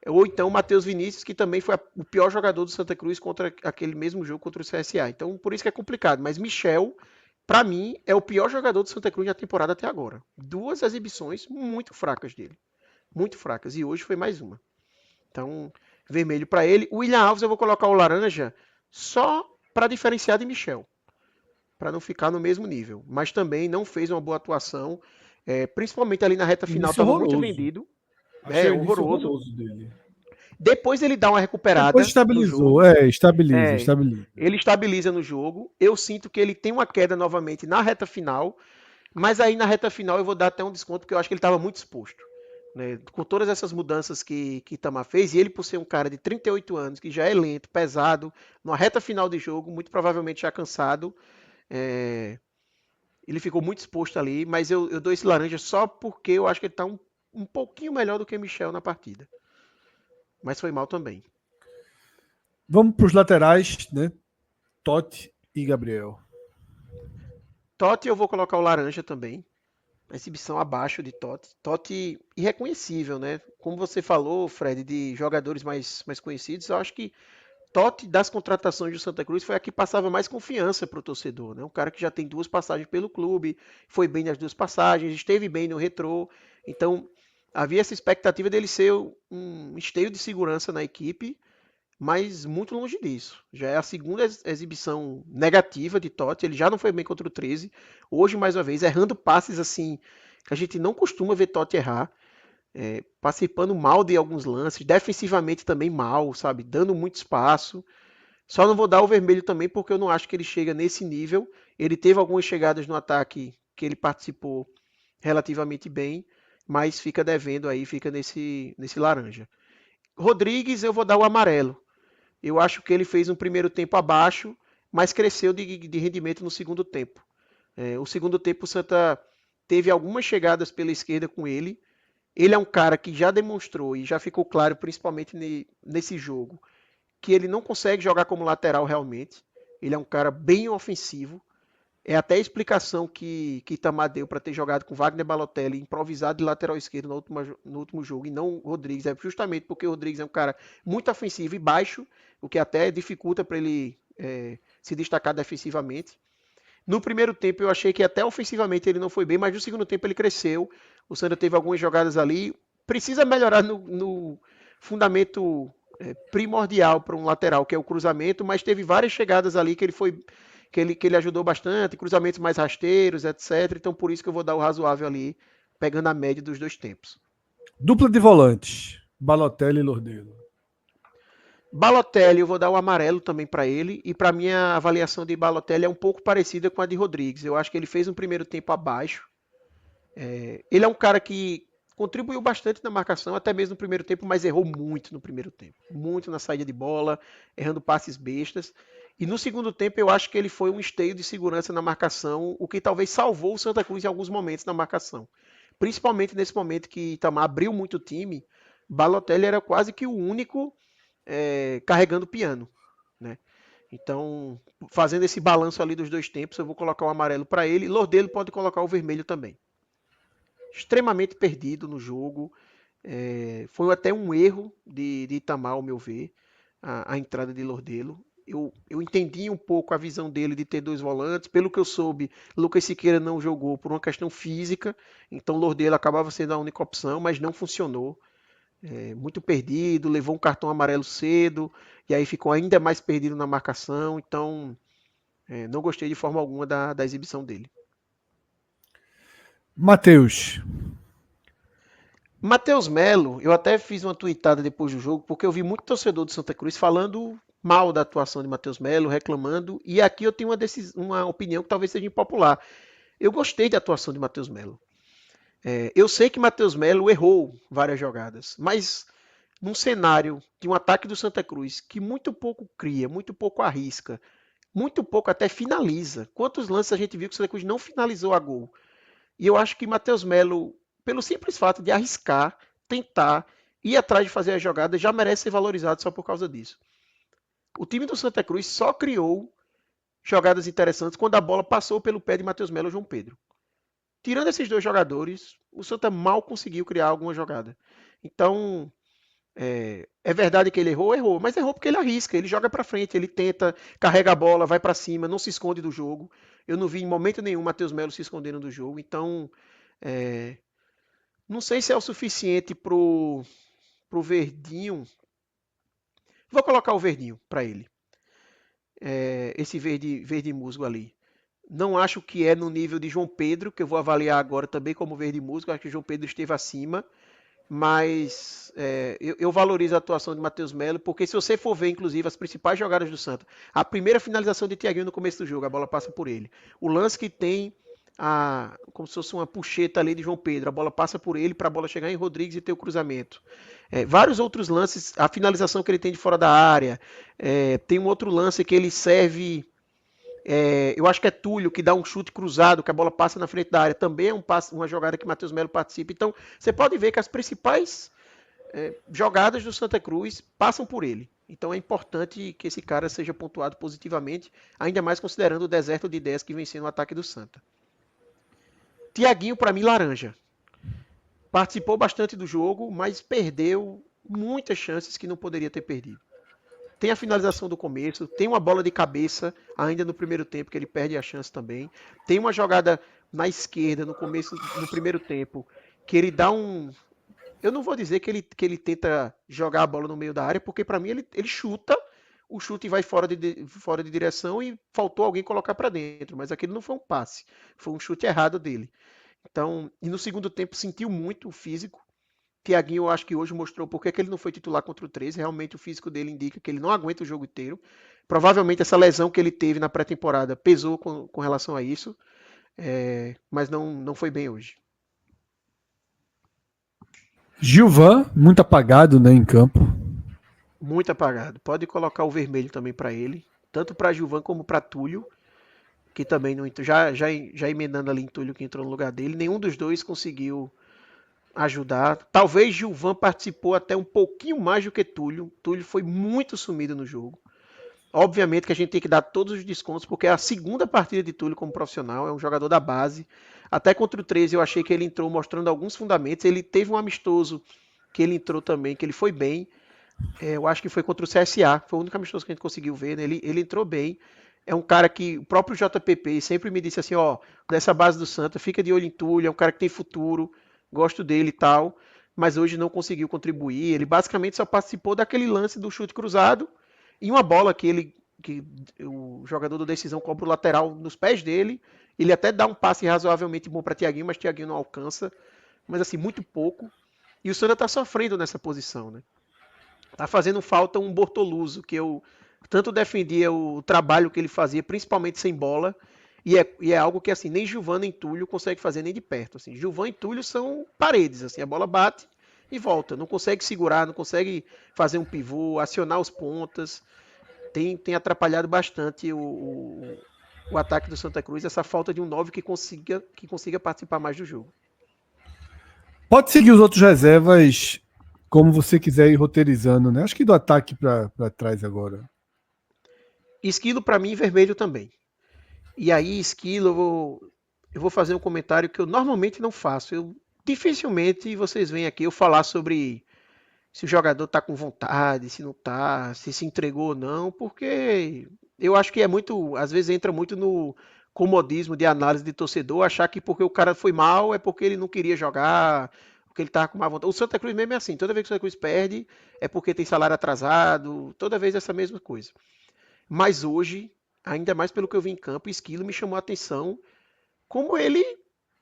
Ou então o Matheus Vinícius, que também foi o pior jogador do Santa Cruz contra aquele mesmo jogo contra o CSA. Então por isso que é complicado. Mas Michel, para mim, é o pior jogador do Santa Cruz na temporada até agora. 2 exibições muito fracas dele. Muito fracas. E hoje foi mais uma. Então, vermelho para ele. O William Alves eu vou colocar o laranja só para diferenciar de Michel. Para não ficar no mesmo nível. Mas também não fez uma boa atuação. Principalmente ali na reta final, Início estava muito horroroso. vendido. Achei o início Horroroso. horroroso dele. Depois ele dá uma recuperada Depois no estabilizou. jogo. Estabiliza. Ele estabiliza no jogo. Eu sinto que ele tem uma queda novamente na reta final. Mas aí na reta final eu vou dar até um desconto, porque eu acho que ele estava muito exposto. Né? Com todas essas mudanças que Itamar fez, e ele por ser um cara de 38 anos, que já é lento, pesado, numa reta final de jogo, muito provavelmente já cansado, ele ficou muito exposto ali, mas eu dou esse laranja só porque eu acho que ele está um pouquinho melhor do que Michel na partida. Mas foi mal também. Vamos para os laterais, né? Totti e Gabriel. Totti eu vou colocar o laranja também. Exibição abaixo de Totti. Totti irreconhecível, né? Como você falou, Fred, de jogadores mais conhecidos, eu acho que Totti, das contratações do Santa Cruz, foi a que passava mais confiança para o torcedor, né? Um cara que já tem 2 passagens pelo clube, foi bem nas 2 passagens, esteve bem no Retrô. Então, havia essa expectativa dele ser um esteio de segurança na equipe, mas muito longe disso. Já é a segunda exibição negativa de Totti. Ele já não foi bem contra o 13. Hoje, mais uma vez, errando passes assim que a gente não costuma ver Totti errar. Participando mal de alguns lances, defensivamente também mal, sabe? Dando muito espaço. Só não vou dar o vermelho também porque eu não acho que ele chega nesse nível. Ele teve algumas chegadas no ataque que ele participou relativamente bem, mas fica devendo aí, fica nesse laranja. Rodrigues, eu vou dar o amarelo. Eu acho que ele fez um primeiro tempo abaixo, mas cresceu de rendimento no segundo tempo. O segundo tempo o Santa teve algumas chegadas pela esquerda com ele. Ele é um cara que já demonstrou e já ficou claro, principalmente nesse jogo, que ele não consegue jogar como lateral realmente. Ele é um cara bem ofensivo. É até a explicação que Itamar deu para ter jogado com Wagner Balotelli improvisado de lateral esquerdo no último jogo e não o Rodrigues. É justamente porque o Rodrigues é um cara muito ofensivo e baixo, o que até dificulta para ele se destacar defensivamente. No primeiro tempo eu achei que até ofensivamente ele não foi bem, mas no segundo tempo ele cresceu. O Santa teve algumas jogadas ali. Precisa melhorar no fundamento primordial para um lateral, que é o cruzamento, mas teve várias chegadas ali que ele ajudou bastante, cruzamentos mais rasteiros, etc. Então por isso que eu vou dar o razoável ali, pegando a média dos dois tempos. Dupla de volantes. Balotelli e Lordelo. Balotelli, eu vou dar o amarelo também para ele. E para minha avaliação de Balotelli é um pouco parecida com a de Rodrigues. Eu acho que ele fez um primeiro tempo abaixo. Ele é um cara que contribuiu bastante na marcação, até mesmo no primeiro tempo, mas errou muito no primeiro tempo. Muito na saída de bola, errando passes bestas. E no segundo tempo eu acho que ele foi um esteio de segurança na marcação, o que talvez salvou o Santa Cruz em alguns momentos na marcação. Principalmente nesse momento que Itamar abriu muito o time, Balotelli era quase que o único carregando o piano, né? Então, fazendo esse balanço ali dos dois tempos, eu vou colocar o amarelo para ele. Lordelo pode colocar o vermelho também. Extremamente perdido no jogo. Foi até um erro de Itamar, ao meu ver, a entrada de Lordelo. Eu entendi um pouco a visão dele de ter dois volantes. Pelo que eu soube, Lucas Siqueira não jogou por uma questão física. Então, Lordelo acabava sendo a única opção, mas não funcionou. Muito perdido, levou um cartão amarelo cedo, e aí ficou ainda mais perdido na marcação, então não gostei de forma alguma da exibição dele. Matheus. Matheus Melo, eu até fiz uma tweetada depois do jogo, porque eu vi muito torcedor do Santa Cruz falando mal da atuação de Matheus Melo, reclamando, e aqui eu tenho uma opinião que talvez seja impopular. Eu gostei da atuação de Matheus Melo. Eu sei que Matheus Melo errou várias jogadas, mas num cenário de um ataque do Santa Cruz que muito pouco cria, muito pouco arrisca, muito pouco até finaliza. Quantos lances a gente viu que o Santa Cruz não finalizou a gol? E eu acho que Matheus Melo, pelo simples fato de arriscar, tentar, ir atrás de fazer a jogada, já merece ser valorizado só por causa disso. O time do Santa Cruz só criou jogadas interessantes quando a bola passou pelo pé de Matheus Melo e João Pedro. Tirando esses dois jogadores, o Santa mal conseguiu criar alguma jogada. Então, é verdade que ele errou, mas errou porque ele arrisca, ele joga para frente, ele tenta, carrega a bola, vai para cima, não se esconde do jogo. Eu não vi em momento nenhum Matheus Melo se escondendo do jogo, então não sei se é o suficiente pro Verdinho. Vou colocar o Verdinho para ele, esse verde musgo ali. Não acho que é no nível de João Pedro, que eu vou avaliar agora também como verde musgo, acho que o João Pedro esteve acima. Mas eu valorizo a atuação de Matheus Melo, porque se você for ver, inclusive, as principais jogadas do Santa, a primeira finalização de Thiaguinho no começo do jogo, a bola passa por ele. O lance que tem como se fosse uma puxeta ali de João Pedro, a bola passa por ele para a bola chegar em Rodrigues e ter o cruzamento. Vários outros lances, a finalização que ele tem de fora da área, tem um outro lance que ele serve... eu acho que é Túlio que dá um chute cruzado, que a bola passa na frente da área. Também é uma jogada que Matheus Melo participa. Então, você pode ver que as principais jogadas do Santa Cruz passam por ele. Então, é importante que esse cara seja pontuado positivamente, ainda mais considerando o deserto de ideias que vem sendo o ataque do Santa. Thiaguinho, para mim, laranja. Participou bastante do jogo, mas perdeu muitas chances que não poderia ter perdido. Tem a finalização do começo, tem uma bola de cabeça ainda no primeiro tempo que ele perde a chance também. Tem uma jogada na esquerda no começo, no primeiro tempo, que ele dá um... Eu não vou dizer que ele tenta jogar a bola no meio da área, porque para mim ele chuta, o chute vai fora de direção e faltou alguém colocar para dentro. Mas aquele não foi um passe, foi um chute errado dele. Então, e no segundo tempo sentiu muito o físico. Thiaguinho, eu acho que hoje mostrou porque que ele não foi titular contra o 13. Realmente o físico dele indica que ele não aguenta o jogo inteiro. Provavelmente essa lesão que ele teve na pré-temporada pesou com relação a isso. Mas não foi bem hoje. Gilvan, muito apagado, né, em campo. Muito apagado. Pode colocar o vermelho também para ele. Tanto para Gilvan como para Túlio. Que também não já emendando ali em Túlio que entrou no lugar dele. Nenhum dos dois conseguiu ajudar. Talvez Gilvan participou até um pouquinho mais do que Túlio. Túlio foi muito sumido no jogo. Obviamente que a gente tem que dar todos os descontos, porque é a segunda partida de Túlio como profissional, é um jogador da base. Até contra o 13 eu achei que ele entrou mostrando alguns fundamentos. Ele teve um amistoso que ele entrou também, que ele foi bem. Eu acho que foi contra o CSA, foi o único amistoso que a gente conseguiu ver, né? Ele entrou bem. É um cara que o próprio JPP sempre me disse assim, ó, dessa base do Santa, fica de olho em Túlio, é um cara que tem futuro, gosto dele e tal, mas hoje não conseguiu contribuir. Ele basicamente só participou daquele lance do chute cruzado e uma bola que o jogador da decisão cobra o lateral nos pés dele. Ele até dá um passe razoavelmente bom para Thiaguinho, mas Thiaguinho não alcança, mas assim, muito pouco. E o Santa tá sofrendo nessa posição, né? Tá fazendo falta um Bortoluso, que eu tanto defendia o trabalho que ele fazia, principalmente sem bola, e é algo que assim nem Gilvan nem Túlio consegue fazer nem de perto. Assim. Gilvan e Túlio são paredes, assim, a bola bate e volta, não consegue segurar, não consegue fazer um pivô, acionar os pontas, tem atrapalhado bastante o ataque do Santa Cruz, essa falta de um 9 que consiga participar mais do jogo. Pode seguir os outros reservas como você quiser ir roteirizando, né? Acho que do ataque para trás agora. Esquilo para mim, vermelho também. E aí, Esquilo, eu vou fazer um comentário que eu normalmente não faço. Dificilmente vocês vêm aqui eu falar sobre se o jogador está com vontade, se não está, se entregou ou não, porque eu acho que é muito, às vezes entra muito no comodismo de análise de torcedor, achar que porque o cara foi mal é porque ele não queria jogar, porque ele estava com má vontade. O Santa Cruz mesmo é assim, toda vez que o Santa Cruz perde é porque tem salário atrasado, toda vez é essa mesma coisa. Mas hoje, ainda mais pelo que eu vi em campo, o Esquilo me chamou a atenção como ele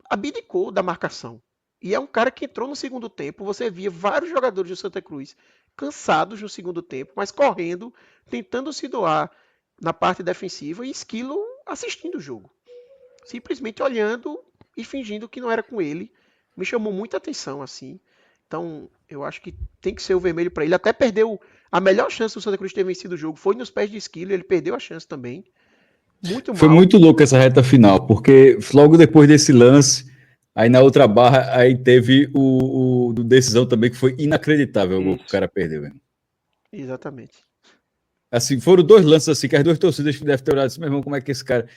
abdicou da marcação. E é um cara que entrou no segundo tempo, você via vários jogadores do Santa Cruz cansados no segundo tempo, mas correndo, tentando se doar na parte defensiva e Esquilo assistindo o jogo. Simplesmente olhando e fingindo que não era com ele. Me chamou muita atenção assim. Então, eu acho que tem que ser o vermelho para ele. Até perdeu a melhor chance do Santa Cruz de ter vencido o jogo. Foi nos pés de Esquilo, ele perdeu a chance também. Muito Foi mal. muito louco essa reta final, porque logo depois desse lance, aí na outra barra, aí teve o do decisão também, que foi inacreditável o gol que o cara perdeu. Mesmo. Exatamente. Assim, foram dois lances assim, que as duas torcidas devem ter olhado assim, meu irmão, como é que esse cara...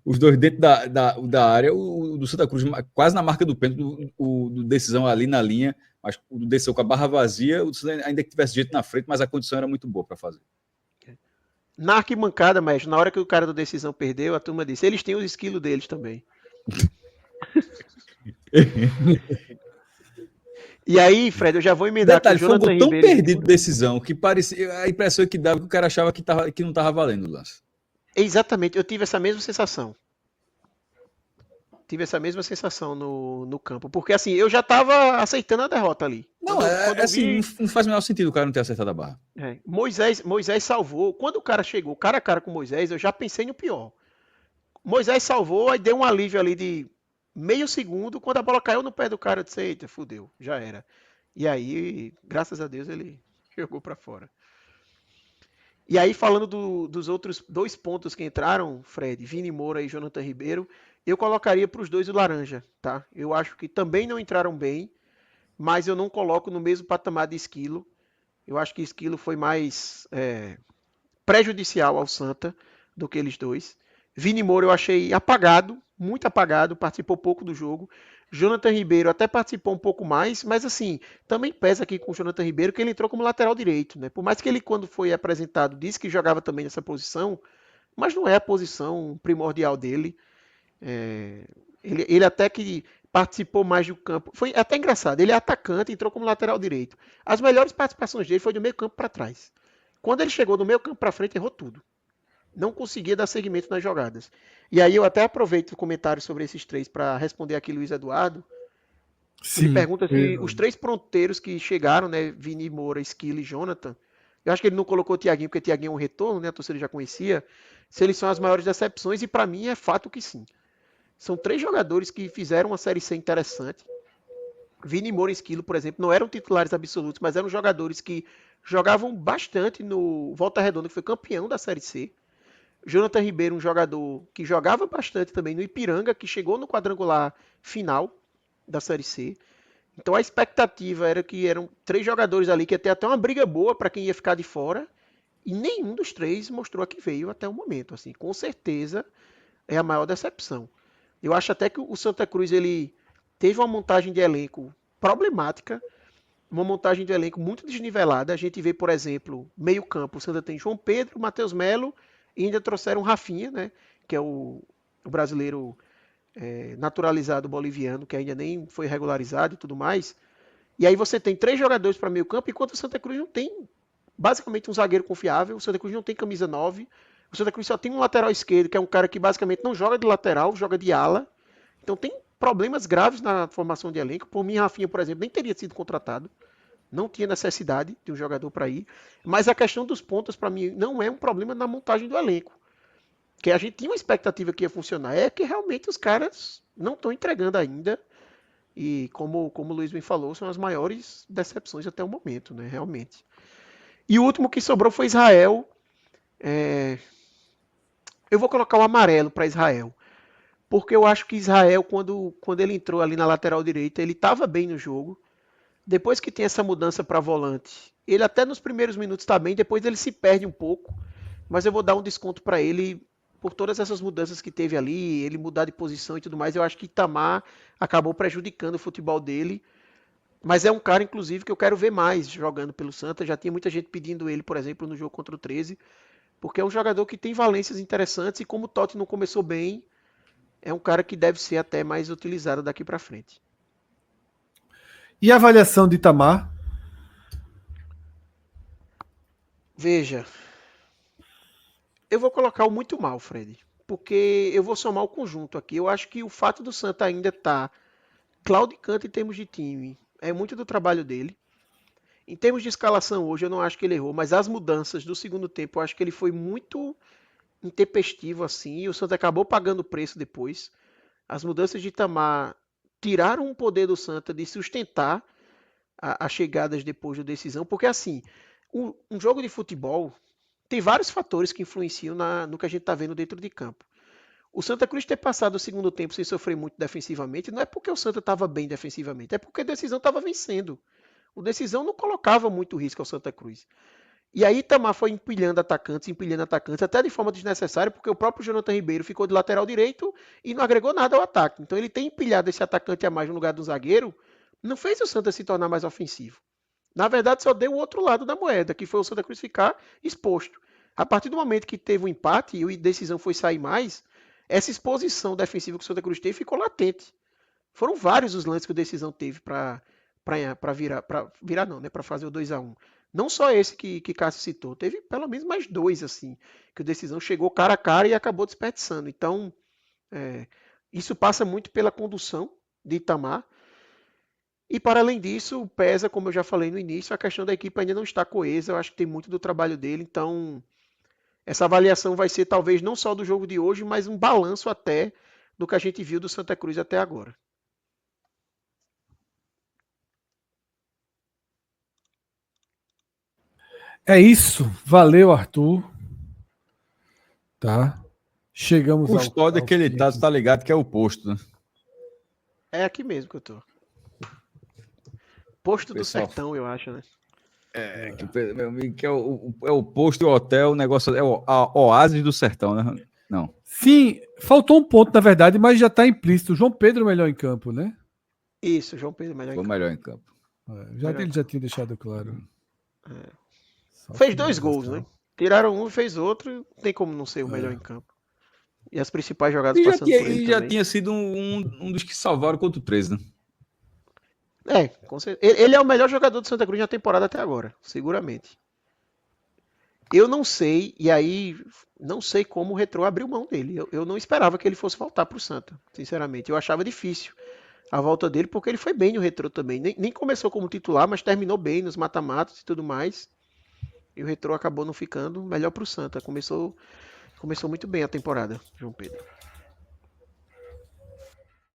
Os dois dentro da área, o do Santa Cruz quase na marca do pênalti, o do decisão ali na linha, mas o do decisão com a barra vazia, o Santa ainda que tivesse jeito na frente, mas a condição era muito boa para fazer. Na arquibancada, mas na hora que o cara do decisão perdeu, a turma disse, eles têm os esquilos deles também. E aí, Fred, eu já vou emendar Detalhe, com o Jonathan foi um gol tão Ribeiro. perdido de decisão que parecia, a impressão que dava que o cara achava que não estava valendo o lance. Exatamente, eu tive essa mesma sensação. Tive essa mesma sensação no campo. Porque assim, eu já estava aceitando a derrota ali. Não, quando eu assim, vi, não faz o menor sentido o cara não ter acertado a barra. Moisés salvou. Quando o cara chegou cara a cara com Moisés, eu já pensei no pior. Moisés salvou, aí deu um alívio ali de meio segundo. Quando a bola caiu no pé do cara, eu disse, eita, fudeu, já era. E aí, graças a Deus, ele jogou para fora. E aí, falando dos outros dois pontos que entraram, Fred, Vini Moura e Jonathan Ribeiro, eu colocaria para os dois o laranja, tá? Eu acho que também não entraram bem, mas eu não coloco no mesmo patamar de Esquilo. Eu acho que Esquilo foi mais prejudicial ao Santa do que eles dois. Vini Moura eu achei apagado, muito apagado, participou pouco do jogo. Jonathan Ribeiro até participou um pouco mais, mas assim, também pesa aqui com o Jonathan Ribeiro que ele entrou como lateral direito, né? Por mais que ele, quando foi apresentado, disse que jogava também nessa posição, mas não é a posição primordial dele. Ele até que participou mais do campo. Foi até engraçado, ele é atacante, entrou como lateral direito. As melhores participações dele foi do meio campo para trás. Quando ele chegou do meio campo para frente, errou tudo. Não conseguia dar seguimento nas jogadas. E aí eu até aproveito o comentário sobre esses três para responder aqui Luiz Eduardo. Sim, Ele pergunta se os três fronteiros que chegaram, né, Vini, Moura, Esquilo e Jonathan, eu acho que ele não colocou o Thiaguinho, porque Thiaguinho é um retorno, né, a torcida já conhecia, se eles são as maiores decepções, e para mim é fato que sim. São três jogadores que fizeram uma Série C interessante. Vini, Moura e Esquilo, por exemplo, não eram titulares absolutos, mas eram jogadores que jogavam bastante no Volta Redonda, que foi campeão da Série C. Jonathan Ribeiro, um jogador que jogava bastante também no Ipiranga, que chegou no quadrangular final da Série C. Então a expectativa era que eram três jogadores ali que ia ter até uma briga boa para quem ia ficar de fora, e nenhum dos três mostrou a que veio até o momento. Assim, com certeza é a maior decepção. Eu acho até que o Santa Cruz ele teve uma montagem de elenco problemática, uma montagem de elenco muito desnivelada. A gente vê, por exemplo, meio campo, o Santa tem João Pedro, Matheus Melo E ainda trouxeram o Rafinha, né? Que é o brasileiro naturalizado boliviano, que ainda nem foi regularizado e tudo mais. E aí você tem 3 jogadores para meio campo, enquanto o Santa Cruz não tem basicamente um zagueiro confiável, o Santa Cruz não tem camisa 9, o Santa Cruz só tem um lateral esquerdo, que é um cara que basicamente não joga de lateral, joga de ala. Então tem problemas graves na formação de elenco. Por mim, Rafinha, por exemplo, nem teria sido contratado. Não tinha necessidade de um jogador para ir. Mas a questão dos pontos, para mim, não é um problema na montagem do elenco. Que a gente tinha uma expectativa que ia funcionar. É que realmente os caras não estão entregando ainda. E como o Luiz me falou, são as maiores decepções até o momento, né? Realmente. E o último que sobrou foi Israel. Eu vou colocar o amarelo para Israel. Porque eu acho que Israel, quando ele entrou ali na lateral direita, ele estava bem no jogo. Depois que tem essa mudança para volante, ele até nos primeiros minutos está bem, depois ele se perde um pouco. Mas eu vou dar um desconto para ele por todas essas mudanças que teve ali, ele mudar de posição e tudo mais. Eu acho que Itamar acabou prejudicando o futebol dele. Mas é um cara, inclusive, que eu quero ver mais jogando pelo Santa. Já tinha muita gente pedindo ele, por exemplo, no jogo contra o 13, porque é um jogador que tem valências interessantes e como o Totti não começou bem, é um cara que deve ser até mais utilizado daqui para frente. E a avaliação de Itamar? Veja, eu vou colocar o muito mal, Fred, porque eu vou somar o conjunto aqui. Eu acho que o fato do Santa ainda estar claudicante em termos de time é muito do trabalho dele. Em termos de escalação hoje, eu não acho que ele errou, mas as mudanças do segundo tempo, eu acho que ele foi muito intempestivo assim, e o Santa acabou pagando o preço depois. As mudanças de Itamar tiraram o poder do Santa de sustentar as chegadas depois da decisão, porque assim, um jogo de futebol tem vários fatores que influenciam no que a gente está vendo dentro de campo. O Santa Cruz ter passado o segundo tempo sem sofrer muito defensivamente não é porque o Santa estava bem defensivamente, é porque a decisão estava vencendo. O decisão não colocava muito risco ao Santa Cruz. E aí Itamar foi empilhando atacantes, até de forma desnecessária, porque o próprio Jonathan Ribeiro ficou de lateral direito e não agregou nada ao ataque. Então ele tem empilhado esse atacante a mais no lugar do zagueiro, não fez o Santa se tornar mais ofensivo. Na verdade, só deu o outro lado da moeda, que foi o Santa Cruz ficar exposto. A partir do momento que teve um empate e a decisão foi sair mais, essa exposição defensiva que o Santa Cruz teve ficou latente. Foram vários os lances que o decisão teve para virar não, né, para fazer o 2-1. Não só esse que Cássio citou, teve pelo menos mais 2 assim, que o decisão chegou cara a cara e acabou desperdiçando. Então, isso passa muito pela condução de Itamar. E para além disso, pesa, como eu já falei no início, a questão da equipe ainda não está coesa. Eu acho que tem muito do trabalho dele. Então, essa avaliação vai ser talvez não só do jogo de hoje, mas um balanço até do que a gente viu do Santa Cruz até agora. É isso. Valeu, Arthur. Tá. Chegamos Custódia que ele fim tá, aqui. tá ligado que é o posto, né? É aqui mesmo que eu tô. Posto do Pessoal, Sertão, eu acho, né? Meu amigo, que é o posto e o hotel, o negócio é a oásis do sertão, né? Não. Sim, faltou um ponto, na verdade, mas já está implícito. João Pedro melhor em campo, né? Isso, João Pedro melhor Foi em campo. melhor em campo. Ele já tinha deixado claro. Fez 2 gols, né? Tiraram um e fez outro. Não tem como não ser o melhor em campo. E as principais jogadas passando por ele já também. tinha sido um dos que salvaram contra o 13, né? Com certeza. Ele é o melhor jogador do Santa Cruz na temporada até agora, seguramente. Eu não sei, e aí não sei como o Retrô abriu mão dele. Eu não esperava que ele fosse voltar para o Santa, sinceramente. Eu achava difícil a volta dele, porque ele foi bem no Retrô também. Nem começou como titular, mas terminou bem nos mata-matas e tudo mais. E o Retrô acabou não ficando melhor para o Santa. Começou muito bem a temporada, João Pedro.